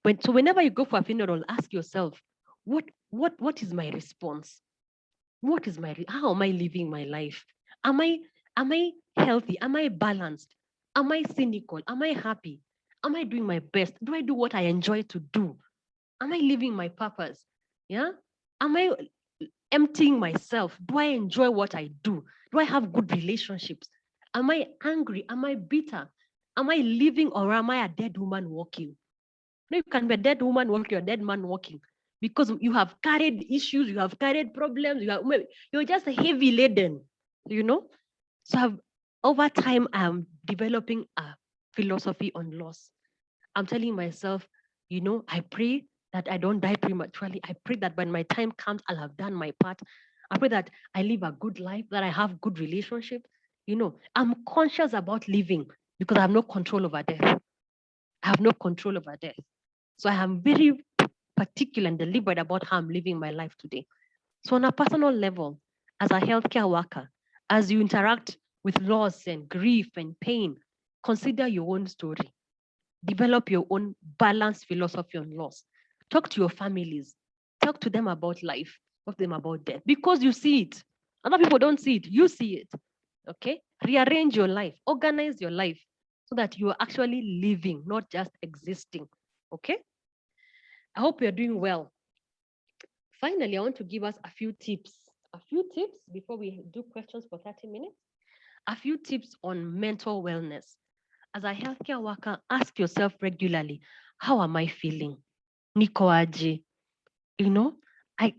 So whenever you go for a funeral, ask yourself, what is my response? What is how am I living my life? Am I healthy? Am I balanced? Am I cynical? Am I happy? Am I doing my best? Do I do what I enjoy to do? Am I living my purpose? Yeah? Am I emptying myself? Do I enjoy what I do? Do I have good relationships? Am I angry? Am I bitter? Am I living or am I a dead woman walking? No, you can be a dead woman walking, or a dead man walking, because you have carried issues, you have carried problems, you're just heavy laden, you know? So over time, I'm developing a philosophy on loss. I'm telling myself, I pray that I don't die prematurely. I pray that when my time comes, I'll have done my part. I pray that I live a good life, that I have good relationship. I'm conscious about living because I have no control over death. I have no control over death. So I am very particular and deliberate about how I'm living my life today. So on a personal level, as a healthcare worker, as you interact with loss and grief and pain, consider your own story. Develop your own balanced philosophy on loss. Talk to your families. Talk to them about life. Talk to them about death. Because you see it. Other people don't see it. You see it. Okay? Rearrange your life. Organize your life so that you are actually living, not just existing. Okay? I hope you're doing well. Finally, I want to give us a few tips. A few tips before we do questions for 30 minutes. A few tips on mental wellness. As a healthcare worker, ask yourself regularly, how am I feeling? Niko aje?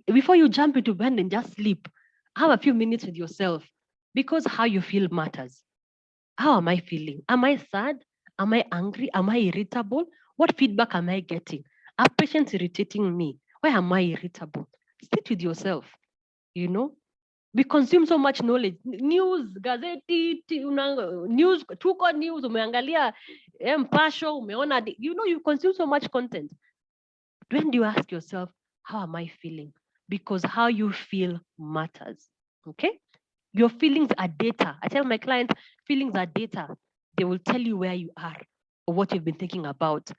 Before you jump into bed and just sleep, have a few minutes with yourself, because how you feel matters. How am I feeling? Am I sad? Am I angry? Am I irritable? What feedback am I getting? Are patients irritating me? Why am I irritable? Sit with yourself, We consume so much knowledge. News, gazeti, news, tuko news, umeangalia mpasho, umeona, you consume so much content. When do you ask yourself, how am I feeling? Because how you feel matters, okay? Your feelings are data. I tell my clients, feelings are data. They will tell you where you are or what you've been thinking about.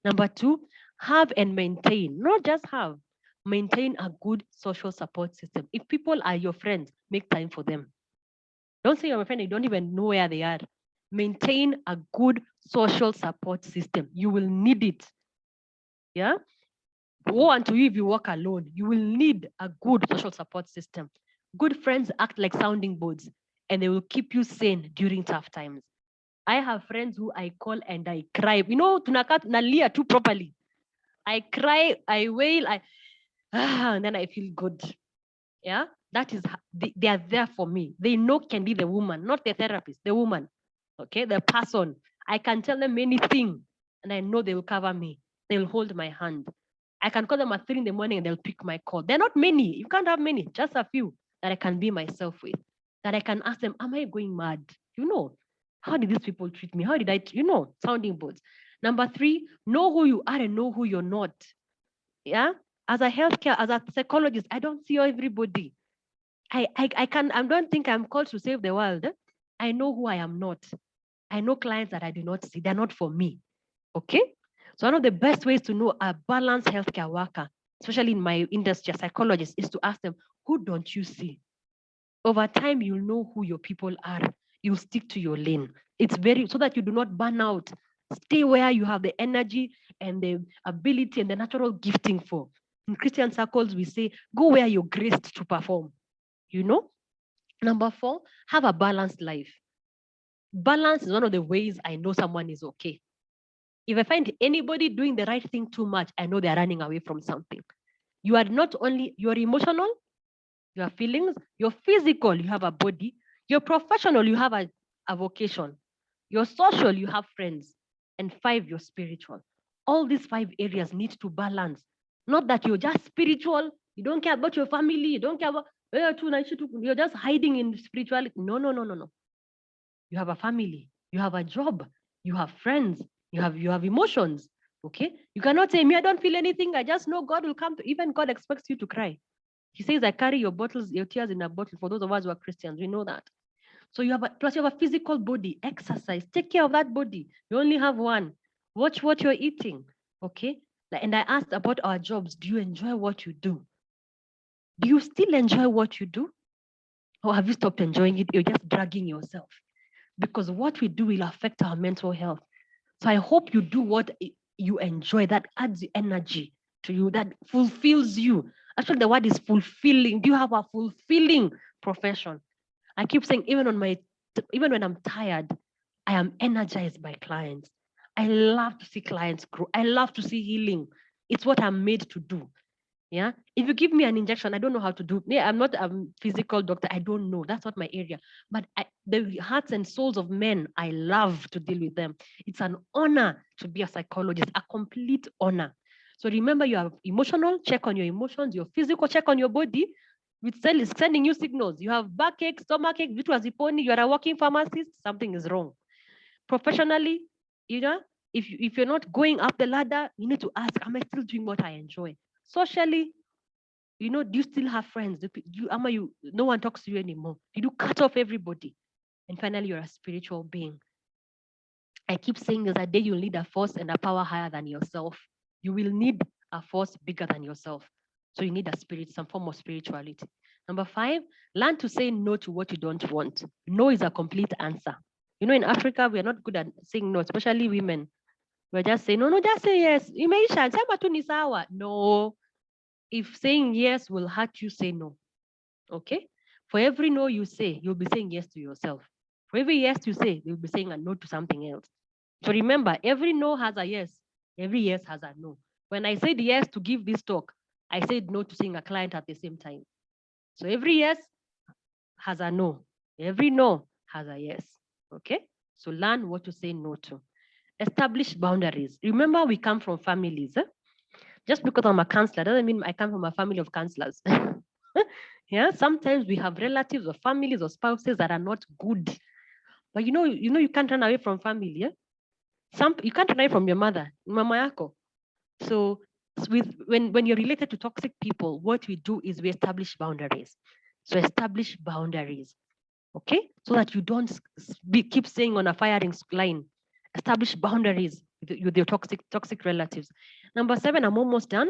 Number two, have and maintain, not just have, maintain a good social support system. If people are your friends, make time for them. Don't say you're a friend, you don't even know where they are. Maintain a good social support system. You will need it. Yeah? Woe unto you if you walk alone. You will need a good social support system. Good friends act like sounding boards, and they will keep you sane during tough times. I have friends who I call and I cry. Tunakaa nalia too properly. I cry, I wail, and then I feel good. Yeah, that is, they are there for me. They know can be the woman, not the therapist, the woman. Okay, the person. I can tell them anything, and I know they will cover me. They will hold my hand. I can call them at 3 a.m. and they'll pick my call. They're not many. You can't have many, just a few that I can be myself with. That I can ask them, am I going mad? How did these people treat me? How did I, sounding boards. Number 3, know who you are and know who you're not. Yeah. As a healthcare, as a psychologist, I don't see everybody. I don't think I'm called to save the world. I know who I am not. I know clients that I do not see. They're not for me. Okay. So one of the best ways to know a balanced healthcare worker, especially in my industry, a psychologist, is to ask them, who don't you see? Over time, you'll know who your people are. You'll stick to your lane. It's so that you do not burn out. Stay where you have the energy and the ability and the natural gifting for. In Christian circles, we say, go where you're graced to perform. Number 4, have a balanced life. Balance is one of the ways I know someone is okay. If I find anybody doing the right thing too much, I know they're running away from something. You are not only, you're emotional, your feelings, you're physical, you have a body, you're professional, you have a vocation, you're social, you have friends, and 5, you're spiritual. All these 5 areas need to balance. Not that you're just spiritual, you don't care about your family, you don't care about, you're just hiding in spirituality. No. You have a family, you have a job, you have friends, you have emotions. Okay, you cannot say, me, I don't feel anything, I just know God will come. Even God expects you to cry. He says, I carry your tears in a bottle. For those of us who are Christians, we know that. So plus you have a physical body. Exercise, take care of that body. You only have one. Watch what you're eating. Okay, And I asked about our jobs. Do you enjoy what you do? Do you still enjoy what you do? Or have you stopped enjoying it? You're just dragging yourself. Because what we do will affect our mental health. So I hope you do what you enjoy, that adds energy to you, that fulfills you. Actually, the word is fulfilling. Do you have a fulfilling profession? I keep saying, even when I'm tired, I am energized by clients. I love to see clients grow. I love to see healing. It's what I'm made to do. Yeah. If you give me an injection, I don't know how to do. Yeah, I'm not a physical doctor. I don't know. That's not my area. But the hearts and souls of men, I love to deal with them. It's an honor to be a psychologist, a complete honor. So remember, you are emotional, check on your emotions, your physical, check on your body. It's sending you signals. You have backache, stomachache, you are a working pharmacist, something is wrong. Professionally, if you're not going up the ladder, you need to ask, am I still doing what I enjoy? Socially, do you still have friends? No one talks to you anymore? Did you cut off everybody? And finally, you're a spiritual being. I keep saying there's a day you'll need a force and a power higher than yourself. You will need a force bigger than yourself. So you need a spirit, some form of spirituality. Number 5, learn to say no to what you don't want. No is a complete answer. In Africa, we are not good at saying no, especially women. We're just saying, no, just say yes. Imeisha, sema tu ni sawa. No. If saying yes will hurt you, say no. Okay? For every no you say, you'll be saying yes to yourself. For every yes you say, you'll be saying a no to something else. So remember, every no has a yes. Every yes has a no. When I said yes to give this talk, I said no to seeing a client at the same time. So every yes has a no. Every no has a yes. Okay? So learn what to say no to. Establish boundaries. Remember, we come from families. Just because I'm a counselor doesn't mean I come from a family of counselors. Yeah, sometimes we have relatives or families or spouses that are not good. But you can't run away from family. Yeah? You can't run away from your mother, mama yako. So when you're related to toxic people, what we do is we establish boundaries. So establish boundaries, okay? So that you don't keep saying on a firing line. Establish boundaries with your toxic relatives. Number 7, I'm almost done.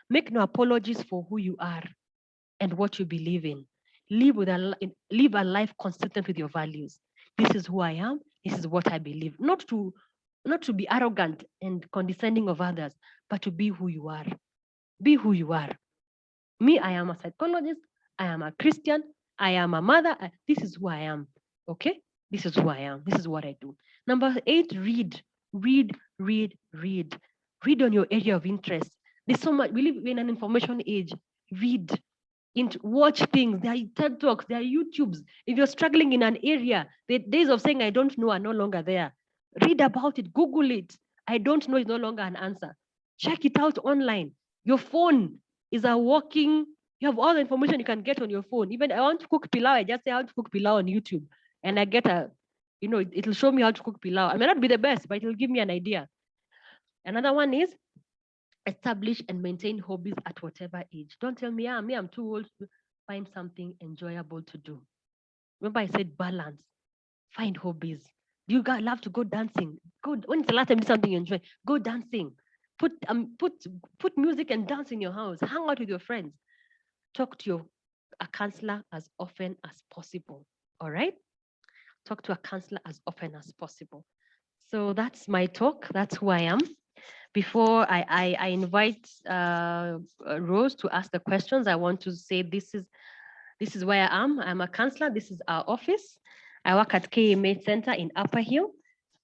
Make no apologies for who you are and what you believe in. Live a life consistent with your values. This is who I am. This is what I believe. Not to be arrogant and condescending of others, but to be who you are. Be who you are. Me, I am a psychologist. I am a Christian. I am a mother. This is who I am. Okay? This is who I am. This is what I do. Number 8, read. Read, read, read. Read on your area of interest. There's so much. We live in an information age. Read. Watch things. There are TED Talks. There are YouTubes. If you're struggling in an area, the days of saying I don't know are no longer there. Read about it. Google it. I don't know is no longer an answer. Check it out online. Your phone is a walking. You have all the information you can get on your phone. Even I want to cook pilau, I just say how to cook pilau on YouTube, and I get it'll show me how to cook pilau. I may not be the best, but it'll give me an idea. Another one is establish and maintain hobbies at whatever age. Don't tell me, I'm too old to find something enjoyable to do. Remember, I said balance. Find hobbies. Do you guys love to go dancing? When's the last time you did something you enjoy? Go dancing. Put music and dance in your house. Hang out with your friends. Talk to a counselor as often as possible. All right? Talk to a counselor as often as possible. So that's my talk. That's who I am. Before I invite Rose to ask the questions, I want to say this is where I am. I'm a counselor. This is our office. I work at KNH Center in Upper Hill.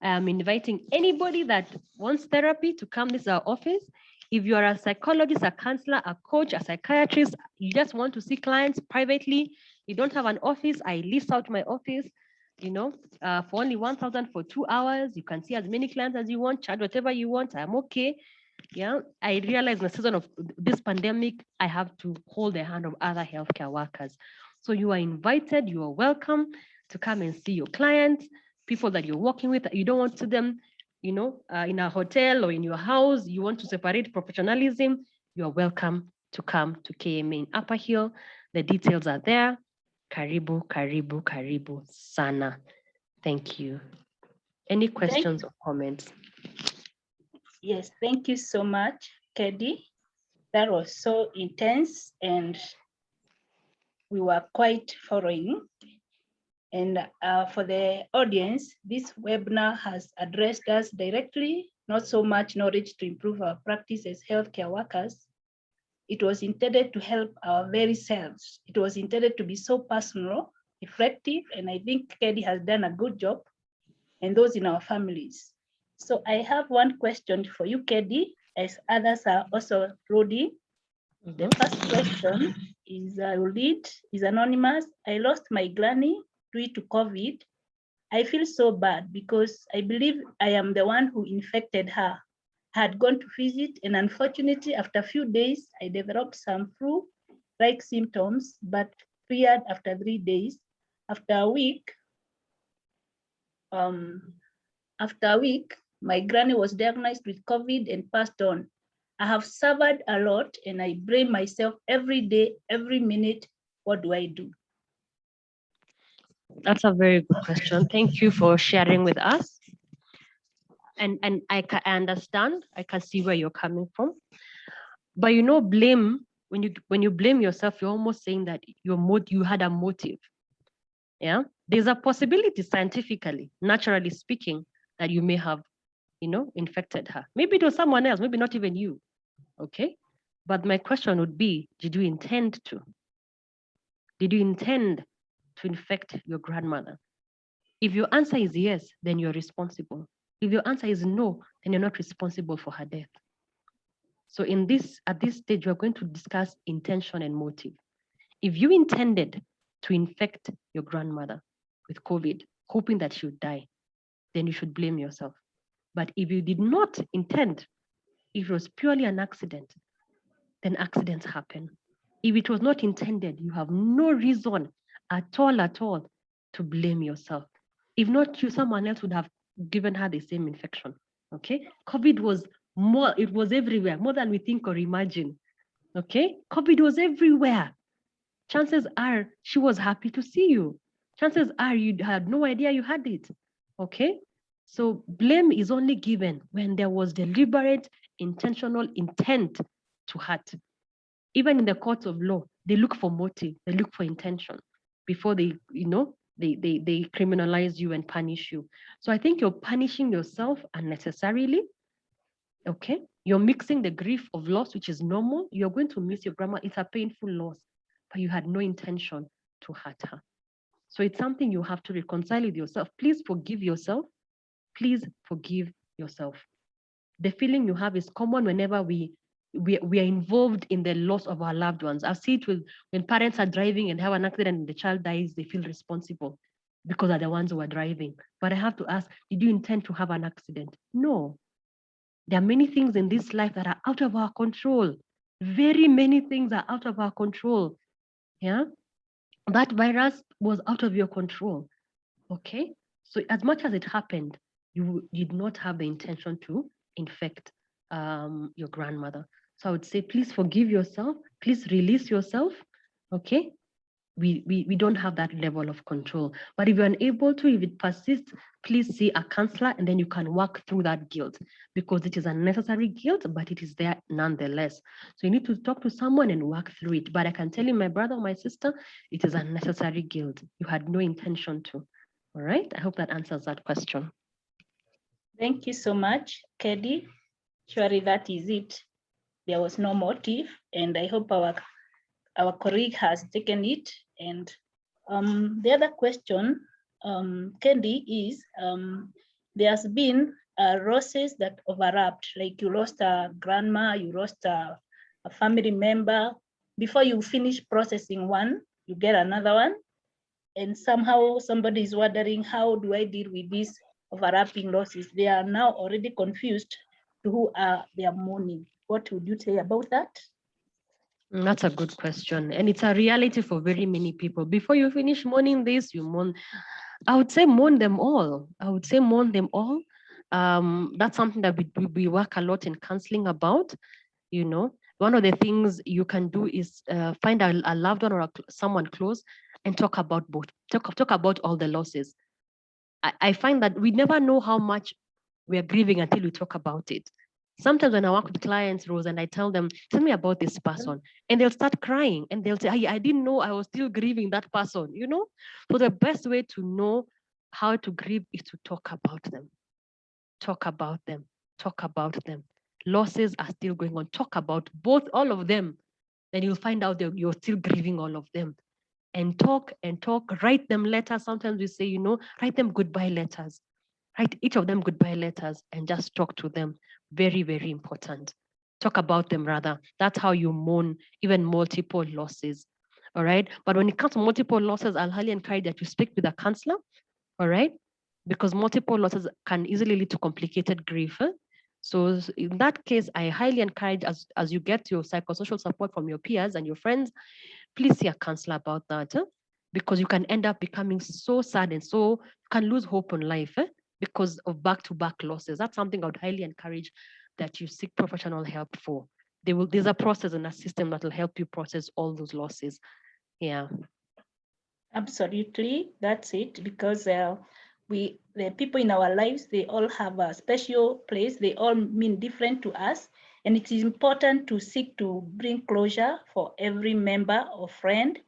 I'm inviting anybody that wants therapy to come. This is our office. If you are a psychologist, a counselor, a coach, a psychiatrist, you just want to see clients privately, you don't have an office, I lease out my office, for only 1,000 for 2 hours. You can see as many clients as you want, charge whatever you want. I'm okay. Yeah, I realize in the season of this pandemic, I have to hold the hand of other healthcare workers. So you are invited, you are welcome to come and see your clients, people that you're working with. You don't want to them, in a hotel or in your house. You want to separate professionalism. You are welcome to come to KMA in Upper Hill. The details are there. Karibu, karibu, karibu sana. Thank you. Any questions or comments? Yes, thank you so much. Kedi. That was so intense and we were quite following. And for the audience, this webinar has addressed us directly, not so much knowledge to improve our practice as healthcare workers. It was intended to help our very selves. It was intended to be so personal, effective, and I think Kedi has done a good job, and those in our families. So I have one question for you, Kedi, as others are also loading. The first question is, I will read, is anonymous. I lost my granny due to COVID. I feel so bad because I believe I am the one who infected her. I had gone to visit, and unfortunately, after a few days, I developed some flu-like symptoms, but cleared after 3 days. After a week, my granny was diagnosed with COVID and passed on. I have suffered a lot and I blame myself every day, every minute. What do I do? That's a very good question. Thank you for sharing with us. And I understand, I can see where you're coming from. But blame, when you blame yourself, you're almost saying that you had a motive. Yeah. There's a possibility scientifically, naturally speaking, that you may have, infected her. Maybe it was someone else, maybe not even you. Okay. But my question would be, did you intend to? Did you intend to infect your grandmother? If your answer is yes, then you're responsible. If your answer is no, then you're not responsible for her death. So at this stage, we're going to discuss intention and motive. If you intended to infect your grandmother with COVID, hoping that she would die, then you should blame yourself. But if you did not intend, if it was purely an accident, then accidents happen. If it was not intended, you have no reason at all to blame yourself. If not you, someone else would have given her the same infection. Okay? COVID was it was everywhere, more than we think or imagine. Okay? COVID was everywhere. Chances are she was happy to see you. Chances are you had no idea you had it. Okay? So blame is only given when there was deliberate, intentional intent to hurt. Even in the courts of law, they look for motive, they look for intention before they criminalize you and punish you. So I think you're punishing yourself unnecessarily. Okay, you're mixing the grief of loss, which is normal. You're going to miss your grandma. It's a painful loss, but you had no intention to hurt her. So it's something you have to reconcile with yourself. Please forgive yourself. Please forgive yourself. The feeling you have is common whenever we are involved in the loss of our loved ones. I've seen it with when parents are driving and have an accident and the child dies, they feel responsible because they're the ones who are driving. But I have to ask, did you intend to have an accident? No. There are many things in this life that are out of our control. Very many things are out of our control. Yeah. That virus was out of your control. Okay. So as much as it happened, you did not have the intention to infect your grandmother. So I would say, please forgive yourself. Please release yourself. Okay. We don't have that level of control. But if you're unable to, if it persists, please see a counselor and then you can work through that guilt because it is unnecessary guilt, but it is there nonetheless. So you need to talk to someone and work through it. But I can tell you, my brother or my sister, it is unnecessary guilt. You had no intention to. All right. I hope that answers that question. Thank you so much, Kedi. Surely that is it. There was no motive, and I hope our colleague has taken it. And the other question, Kendi, is there's been losses that overlapped, like you lost a grandma, you lost a family member. Before you finish processing one, you get another one. And somehow somebody is wondering, how do I deal with these overlapping losses? They are now already confused to who they are mourning. What would you say about that? That's a good question. And it's a reality for very many people. Before you finish mourning this, you mourn. I would say mourn them all. I would say mourn them all. That's something that we work a lot in counseling about. One of the things you can do is find a loved one or someone close and talk about both. Talk about all the losses. I find that we never know how much we are grieving until we talk about it. Sometimes when I work with clients, Rose, and I tell them, tell me about this person, and they'll start crying and they'll say, I didn't know I was still grieving that person, you know? So the best way to know how to grieve is to talk about them. Talk about them. Talk about them. Losses are still going on. Talk about both, all of them. Then you'll find out that you're still grieving all of them. And talk, write them letters. Sometimes we say, write them goodbye letters. Write each of them goodbye letters and just talk to them. Very, very important. Talk about them rather. That's how you mourn even multiple losses. All right. But when it comes to multiple losses, I'll highly encourage that you speak with a counselor. All right. Because multiple losses can easily lead to complicated grief. So in that case, I highly encourage as you get your psychosocial support from your peers and your friends, please see a counselor about that. Because you can end up becoming so sad and so you can lose hope on life because of back-to-back losses. That's something I would highly encourage that you seek professional help for. There's a process and a system that will help you process all those losses. Yeah. Absolutely, that's it. Because the people in our lives, they all have a special place. They all mean different to us, and it is important to seek to bring closure for every member or friend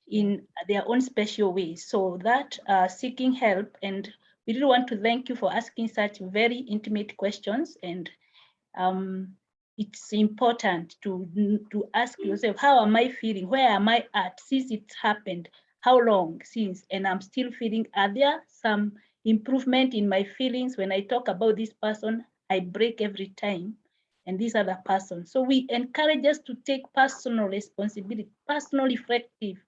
in their own special ways. So that seeking help, and we really want to thank you for asking such very intimate questions. And it's important to ask yourself, how am I feeling? Where am I at since it's happened? How long since? And I'm still feeling, are there some improvement in my feelings? When I talk about this person, I break every time, and this other person. So we encourage us to take personal responsibility, personal reflective.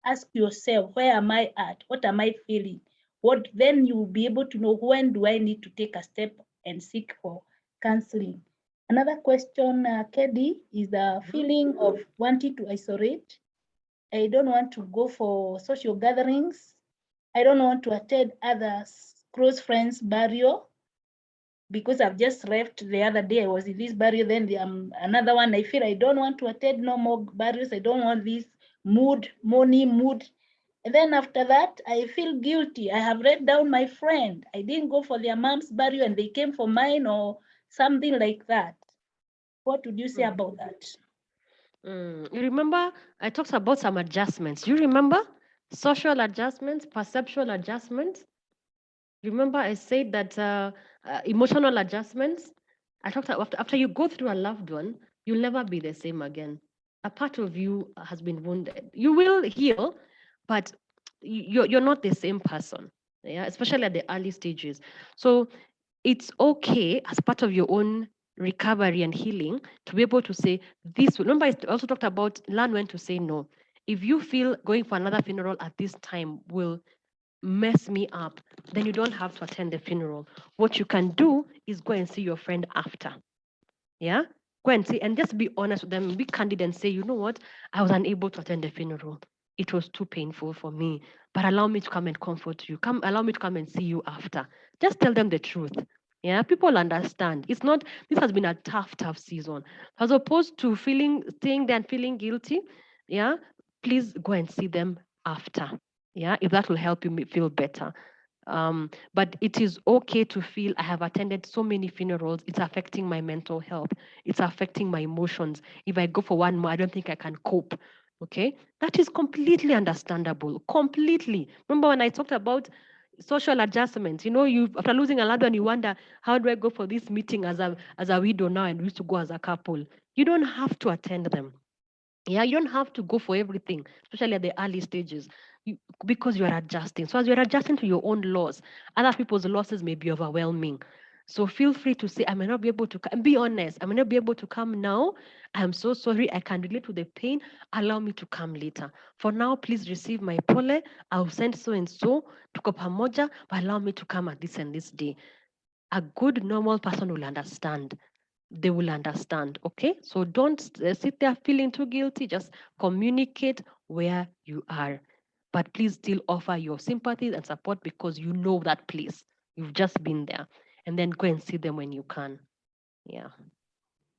Ask yourself, where am I at? What am I feeling? What then you'll be able to know, when do I need to take a step and seek for counseling? Another question, Kedi, is the feeling of wanting to isolate. I don't want to go for social gatherings. I don't want to attend others' close friends' burial because I've just left the other day. I was in this burial, then another one. I feel I don't want to attend no more burials. I don't want this mourning mood. And then after that, I feel guilty. I have let down my friend. I didn't go for their mom's burial and they came for mine, or something like that. What would you say about that? You remember I talked about some adjustments. You remember social adjustments, perceptual adjustments? Remember I said that emotional adjustments? I talked about after you go through a loved one, you'll never be the same again. A part of you has been wounded. You will heal, but you're not the same person. Yeah, especially at the early stages. So it's okay as part of your own recovery and healing to be able to say this. Remember, I also talked about learn when to say no. If you feel going for another funeral at this time will mess me up, then you don't have to attend the funeral. What you can do is go and see your friend after. Yeah? Go and see and just be honest with them, be candid and say, you know what? I was unable to attend the funeral. It was too painful for me. But allow me to come and comfort you. Allow me to come and see you after. Just tell them the truth. Yeah, people understand. It's not, this has been a tough, tough season. As opposed to staying there and feeling guilty, yeah, please go and see them after. Yeah, if that will help you feel better. But it is okay to feel I have attended so many funerals. It's affecting my mental health. It's affecting my emotions. If I go for one more, I don't think I can cope. Okay, that is completely understandable. Completely. Remember when I talked about social adjustments? You know, you after losing a loved one, you wonder how do I go for this meeting as a widow now and we used to go as a couple. You don't have to attend them. Yeah, you don't have to go for everything, especially at the early stages, because you are adjusting. So as you're adjusting to your own loss, other people's losses may be overwhelming. So feel free to say, I may not be able to come. Be honest. I may not be able to come now. I'm so sorry. I can relate to the pain. Allow me to come later. For now, please receive my pole. I'll send so and so to pamoja, but allow me to come at this and this day. A good, normal person will understand. They will understand. Okay, so don't sit there feeling too guilty. Just communicate where you are, but please still offer your sympathy and support because you know that place. You've just been there, and then go and see them when you can. Yeah.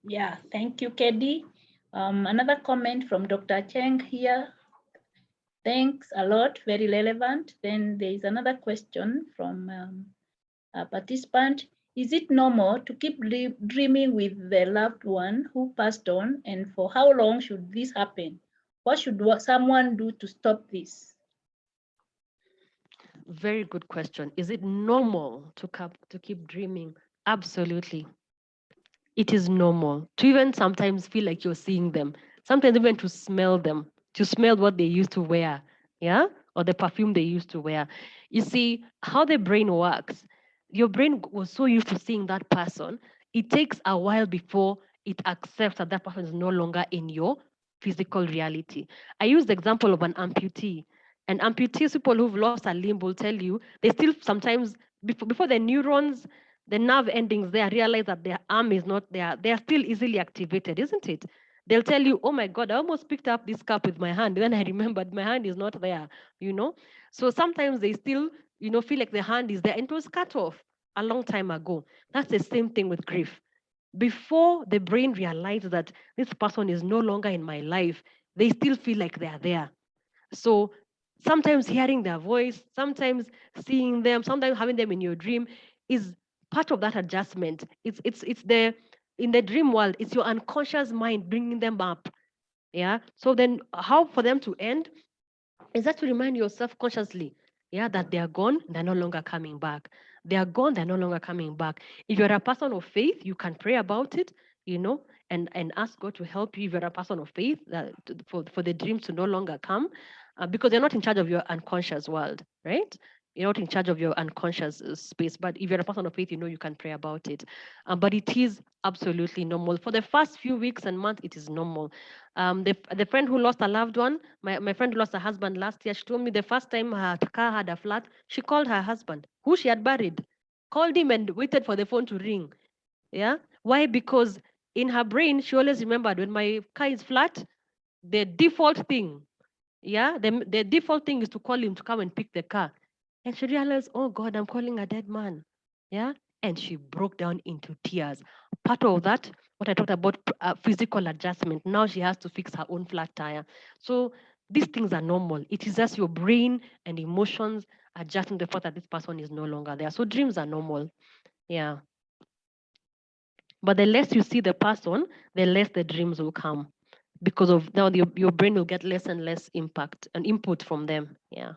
Yeah, thank you, Kedi. Another comment from Dr. Cheng here. Thanks a lot, very relevant. Then there is another question from a participant. Is it normal to keep dreaming with the loved one who passed on? And for how long should this happen? What should someone do to stop this? Very good question. Is it normal to keep dreaming? Absolutely. It is normal to even sometimes feel like you're seeing them, sometimes even to smell them, to smell what they used to wear, yeah, or the perfume they used to wear. You see how the brain works. Your brain was so used to seeing that person, it takes a while before it accepts that that person is no longer in your physical reality. I use the example of an amputee. And amputees, people who've lost a limb, will tell you they still sometimes, before the neurons, the nerve endings there realize that their arm is not there, they are still easily activated, isn't it? They'll tell you, oh my God, I almost picked up this cup with my hand. Then I remembered my hand is not there, you know? So sometimes they still, feel like the hand is there and it was cut off a long time ago. That's the same thing with grief. Before the brain realizes that this person is no longer in my life, they still feel like they are there. So sometimes hearing their voice, sometimes seeing them, sometimes having them in your dream is part of that adjustment. It's the in the dream world, it's your unconscious mind bringing them up. Yeah. So then, how for them to end is that to remind yourself consciously, yeah, that they are gone, they're no longer coming back. They are gone, they're no longer coming back. If you're a person of faith, you can pray about it, and ask God to help you. If you're a person of faith, for the dreams to no longer come, because you're not in charge of your unconscious world, right? You're not in charge of your unconscious space. But if you're a person of faith, you can pray about it. But it is absolutely normal. For the first few weeks and months, it is normal. The friend who lost a loved one, my friend who lost her husband last year, she told me the first time her car had a flat, she called her husband, who she had buried, called him and waited for the phone to ring. Yeah. Why? Because in her brain, she always remembered when my car is flat, the default thing, yeah, the default thing is to call him to come and pick the car. And she realized, oh God, I'm calling a dead man. Yeah. And she broke down into tears. Part of that, what I talked about, physical adjustment. Now she has to fix her own flat tire. So these things are normal. It is just your brain and emotions adjusting the fact that this person is no longer there. So dreams are normal. Yeah. But the less you see the person, the less the dreams will come, because of now your brain will get less and less impact and input from them. Yeah.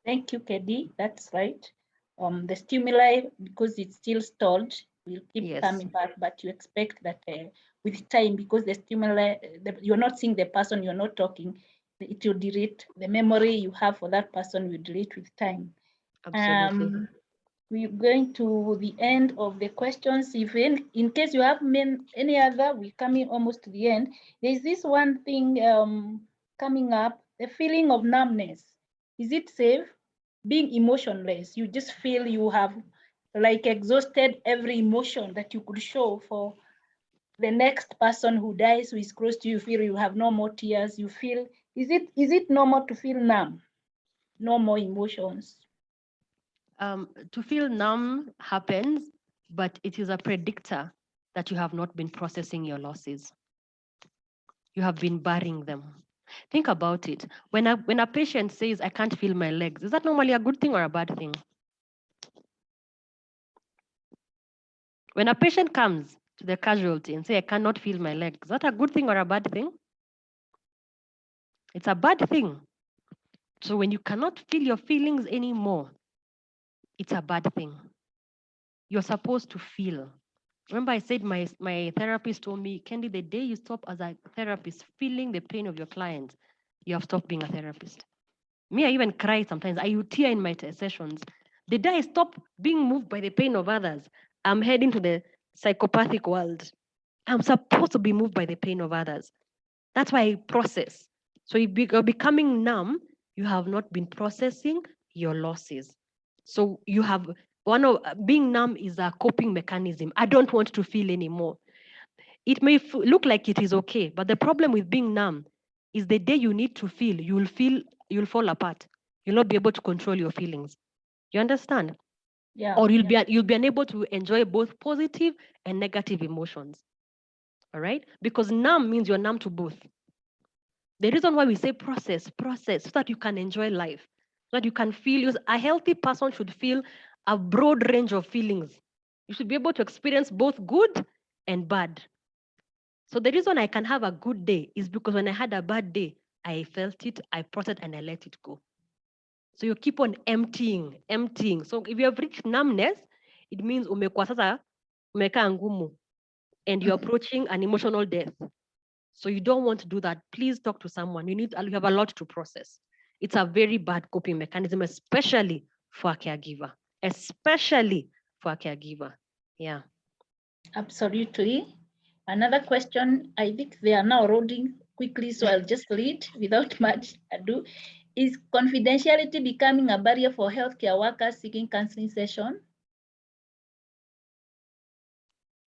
Thank you, KD. That's right. The stimuli, because it's still stored, will keep Yes. coming back, but you expect that with time, because the stimuli, you're not seeing the person, you're not talking, it will delete. The memory you have for that person will delete with time. Absolutely. We're going to the end of the questions. If in case you have any other, we're coming almost to the end. There's this one thing coming up, the feeling of numbness. Is it safe? Being emotionless, you just feel you have like exhausted every emotion that you could show for the next person who dies, who is close to you, you feel you have no more tears. You feel, is it normal to feel numb? No more emotions? To feel numb happens, but it is a predictor that you have not been processing your losses. You have been burying them. Think about it. When a patient says, I can't feel my legs, is that normally a good thing or a bad thing? When a patient comes to the casualty and say, I cannot feel my legs, is that a good thing or a bad thing? It's a bad thing. So when you cannot feel your feelings anymore, it's a bad thing. You're supposed to feel. Remember, I said my therapist told me, Candy, the day you stop as a therapist feeling the pain of your clients, you have stopped being a therapist. Me, I even cry sometimes. I would tear in my sessions. The day I stop being moved by the pain of others, I'm heading to the psychopathic world. I'm supposed to be moved by the pain of others. That's why I process. So you're becoming numb, you have not been processing your losses. So you have being numb is a coping mechanism. I don't want to feel anymore. It may look like it is okay, but the problem with being numb is the day you need to feel, you'll fall apart. You'll not be able to control your feelings. You understand? Yeah. Or you'll be unable to enjoy both positive and negative emotions. All right? Because numb means you're numb to both. The reason why we say process, so that you can enjoy life, so that you can feel. A healthy person should feel a broad range of feelings. You should be able to experience both good and bad. So the reason I can have a good day is because when I had a bad day, I felt it, I processed, and I let it go. So you keep on emptying. So if you have reached numbness, it means umekuwa sasa umekaa ngumu and you're approaching an emotional death. So you don't want to do that. Please talk to someone. You have a lot to process. It's a very bad coping mechanism, especially for a caregiver. Especially for a caregiver. Yeah. Absolutely. Another question, I think they are now loading quickly, so I'll just read without much ado. Is confidentiality becoming a barrier for healthcare workers seeking counseling session?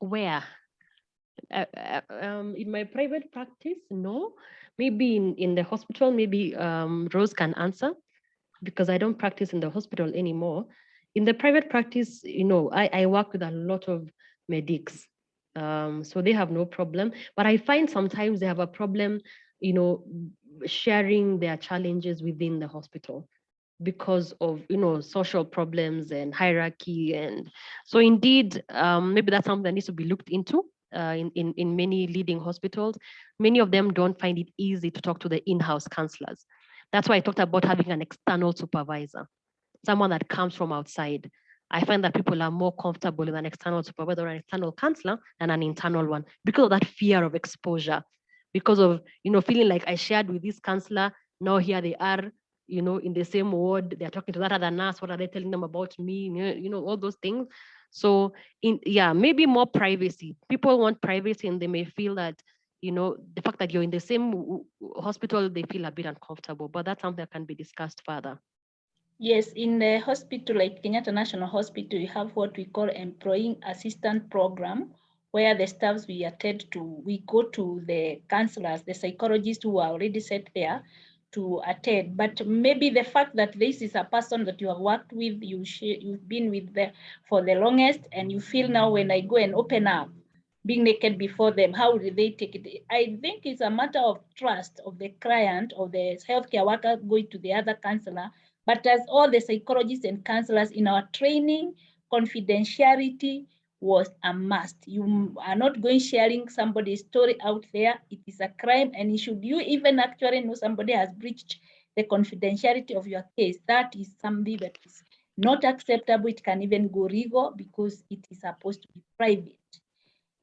Where? In my private practice, no. Maybe in the hospital, maybe Rose can answer because I don't practice in the hospital anymore. In the private practice, I work with a lot of medics. So they have no problem. But I find sometimes they have a problem, sharing their challenges within the hospital because of social problems and hierarchy. And so indeed, maybe that's something that needs to be looked into. In many leading hospitals, many of them don't find it easy to talk to the in-house counselors. That's why I talked about having an external supervisor, someone that comes from outside. I find that people are more comfortable with an external supervisor or an external counselor than an internal one because of that fear of exposure, because of feeling like I shared with this counselor, now here they are, in the same ward, they're talking to that other nurse, what are they telling them about me, all those things. So maybe more privacy. People want privacy and they may feel that the fact that you're in the same hospital, they feel a bit uncomfortable, but that's something that can be discussed further. Yes, in the hospital, like Kenyatta National Hospital, you have what we call employee assistant program, where the staffs we go to the counselors, the psychologists who are already set there to attend. But maybe the fact that this is a person that you have worked with, you've been with them for the longest, and you feel now when I go and open up, being naked before them, how do they take it? I think it's a matter of trust of the client or the healthcare worker going to the other counselor. But as all the psychologists and counselors in our training, confidentiality was a must. You are not going sharing somebody's story out there. It is a crime. And should you even actually know somebody has breached the confidentiality of your case, that is something that is not acceptable. It can even go legal because it is supposed to be private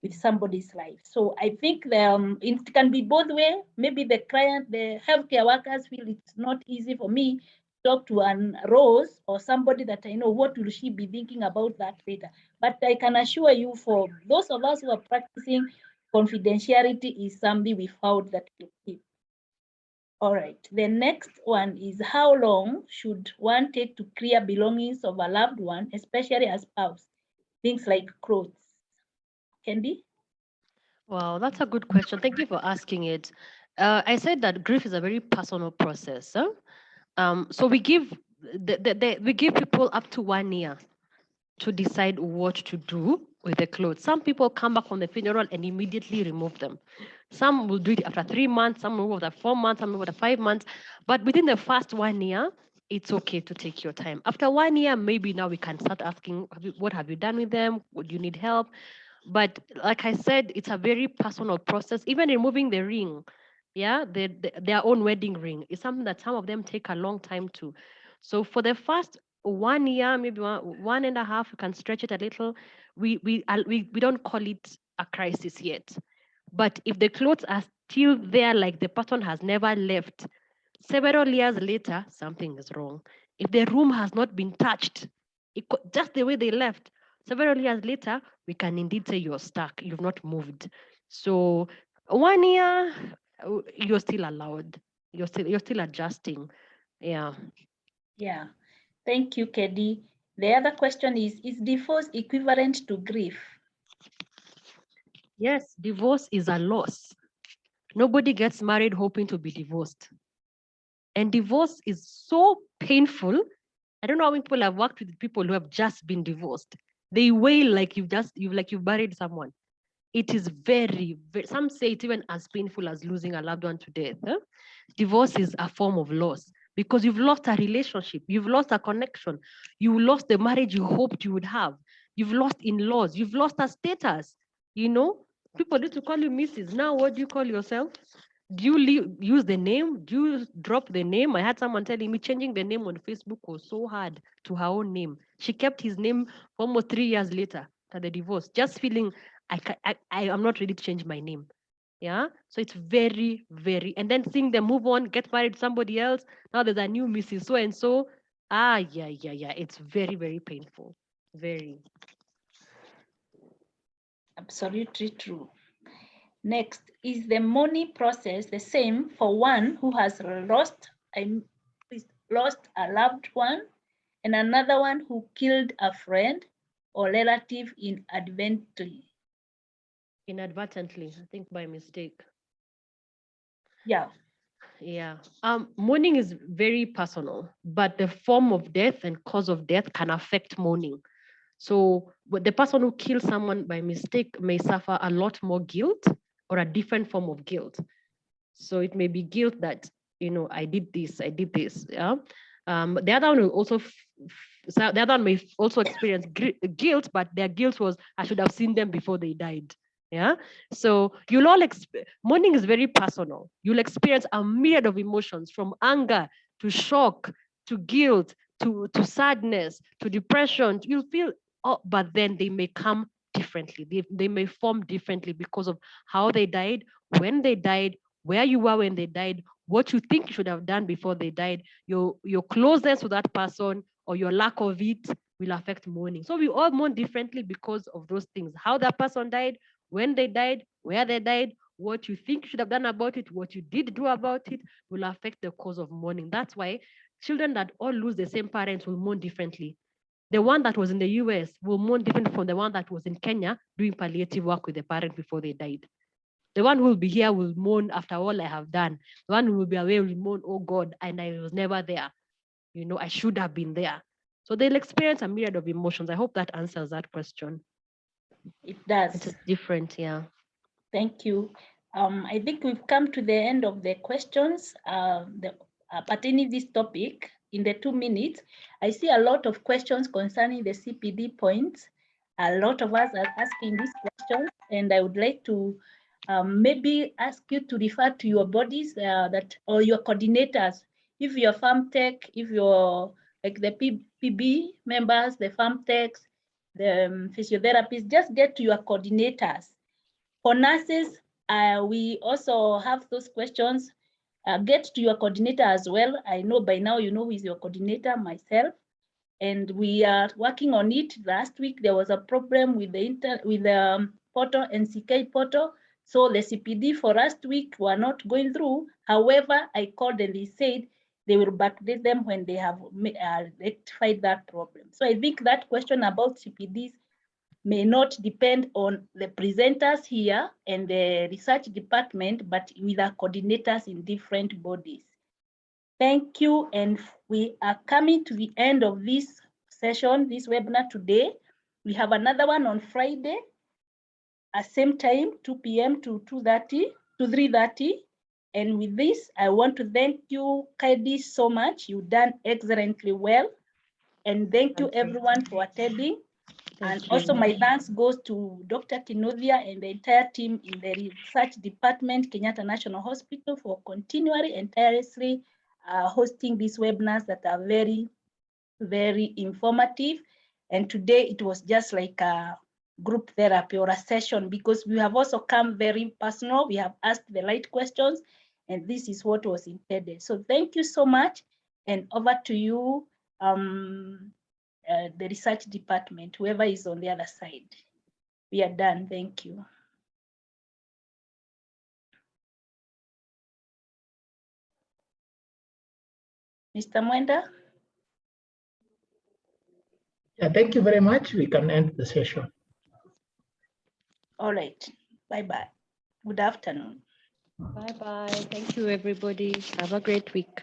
with somebody's life. So I think it can be both ways. Maybe the client, the healthcare workers feel it's not easy for me to talk to an Rose or somebody that I know, what will she be thinking about that later? But I can assure you, for those of us who are practicing, confidentiality is something we found that we keep. All right, the next one is, how long should one take to clear belongings of a loved one, especially a spouse? Things like clothes. Candy? Well, that's a good question. Thank you for asking it. I said that grief is a very personal process. So we give we give people up to 1 year to decide what to do with the clothes. Some people come back from the funeral and immediately remove them. Some will do it after 3 months, some will after 4 months, some will after 5 months. But within the first 1 year, it's okay to take your time. After 1 year, maybe now we can start asking, what have you done with them? Would you need help? But like I said, it's a very personal process. Even removing the ring, their own wedding ring is something that some of them take a long time to. So for the first 1 year, maybe 1.5, we can stretch it a little. We don't call it a crisis yet. But if the clothes are still there, like the person has never left, several years later, something is wrong. If the room has not been touched, just the way they left, several years later, we can indeed say you're stuck, you've not moved. So 1 year, you're still allowed. You're still adjusting. Yeah. Yeah, thank you, Kedi. The other question is divorce equivalent to grief? Yes, divorce is a loss. Nobody gets married hoping to be divorced. And divorce is so painful. I don't know how many people have worked with people who have just been divorced. They wail like you've buried someone. It is very, very, some say it's even as painful as losing a loved one to death. Divorce is a form of loss because you've lost a relationship, you've lost a connection, you lost the marriage you hoped you would have You've lost in-laws. You've lost a status. You know, people need to call you Mrs. Now, what do you call yourself? Do you use the name? Do you drop the name? I had someone telling me changing the name on Facebook was so hard to her own name. She kept his name for almost 3 years later to the divorce, just feeling I am not ready to change my name. Yeah. So it's very, very, and then seeing them move on, get married to somebody else. Now there's a new Mrs. So and so. Yeah. It's very, very painful. Very. Absolutely true. Next, is the mourning process the same for one who has lost a loved one and another one who killed a friend or relative inadvertently? Inadvertently, I think by mistake. Yeah. Yeah. Mourning is very personal, but the form of death and cause of death can affect mourning. So the person who kills someone by mistake may suffer a lot more guilt or a different form of guilt. So it may be guilt that, I did this. Yeah. The other one will also, so the other one may also experience guilt, but their guilt was, I should have seen them before they died. Yeah. So you'll all, mourning is very personal. You'll experience a myriad of emotions from anger to shock to guilt to sadness to depression. You'll feel, but then they may come differently. They may form differently because of how they died, when they died, where you were when they died, what you think you should have done before they died, your closeness to that person or your lack of it will affect mourning. So we all mourn differently because of those things. How that person died, when they died, where they died, what you think you should have done about it, what you did do about it will affect the cause of mourning. That's why children that all lose the same parents will mourn differently. The one that was in the US will mourn different from the one that was in Kenya doing palliative work with the parent before they died. The one who will be here will mourn after all I have done. The one who will be away will mourn, oh God, and I was never there. I should have been there. So they'll experience a myriad of emotions. I hope that answers that question. It does. It's different, yeah. Thank you. I think we've come to the end of the questions pertaining this topic. In the 2 minutes, I see a lot of questions concerning the CPD points. A lot of us are asking these questions, and I would like to maybe ask you to refer to your bodies or your coordinators. If you're farm tech, if you're like the PB members, the farm techs, the physiotherapists, just get to your coordinators. For nurses, we also have those questions. Get to your coordinator as well. I know by now you know who is your coordinator, myself, and we are working on it. Last week there was a problem with the portal, NCK portal. So the CPD for last week were not going through. However, I called and they said they will backdate them when they have rectified that problem. So I think that question about CPDs may not depend on the presenters here and the research department, but with our coordinators in different bodies. Thank you, and we are coming to the end of this session, this webinar today. We have another one on Friday at same time, 2 p.m. to 3:30. And with this, I want to thank you, Kaidi, so much. You've done excellently well. And thank you everyone for attending. And also my thanks goes to Dr. Kinothia and the entire team in the research department, Kenyatta National Hospital, for continually and tirelessly hosting these webinars that are very, very informative. And today it was just like a group therapy or a session, because we have also come very personal. We have asked the right questions, and this is what was intended. So thank you so much, and over to you, the research department, whoever is on the other side. We are done. Thank you. Mr. Mwenda? Yeah, thank you very much. We can end the session. All right. Bye-bye. Good afternoon. Bye-bye. Thank you, everybody. Have a great week.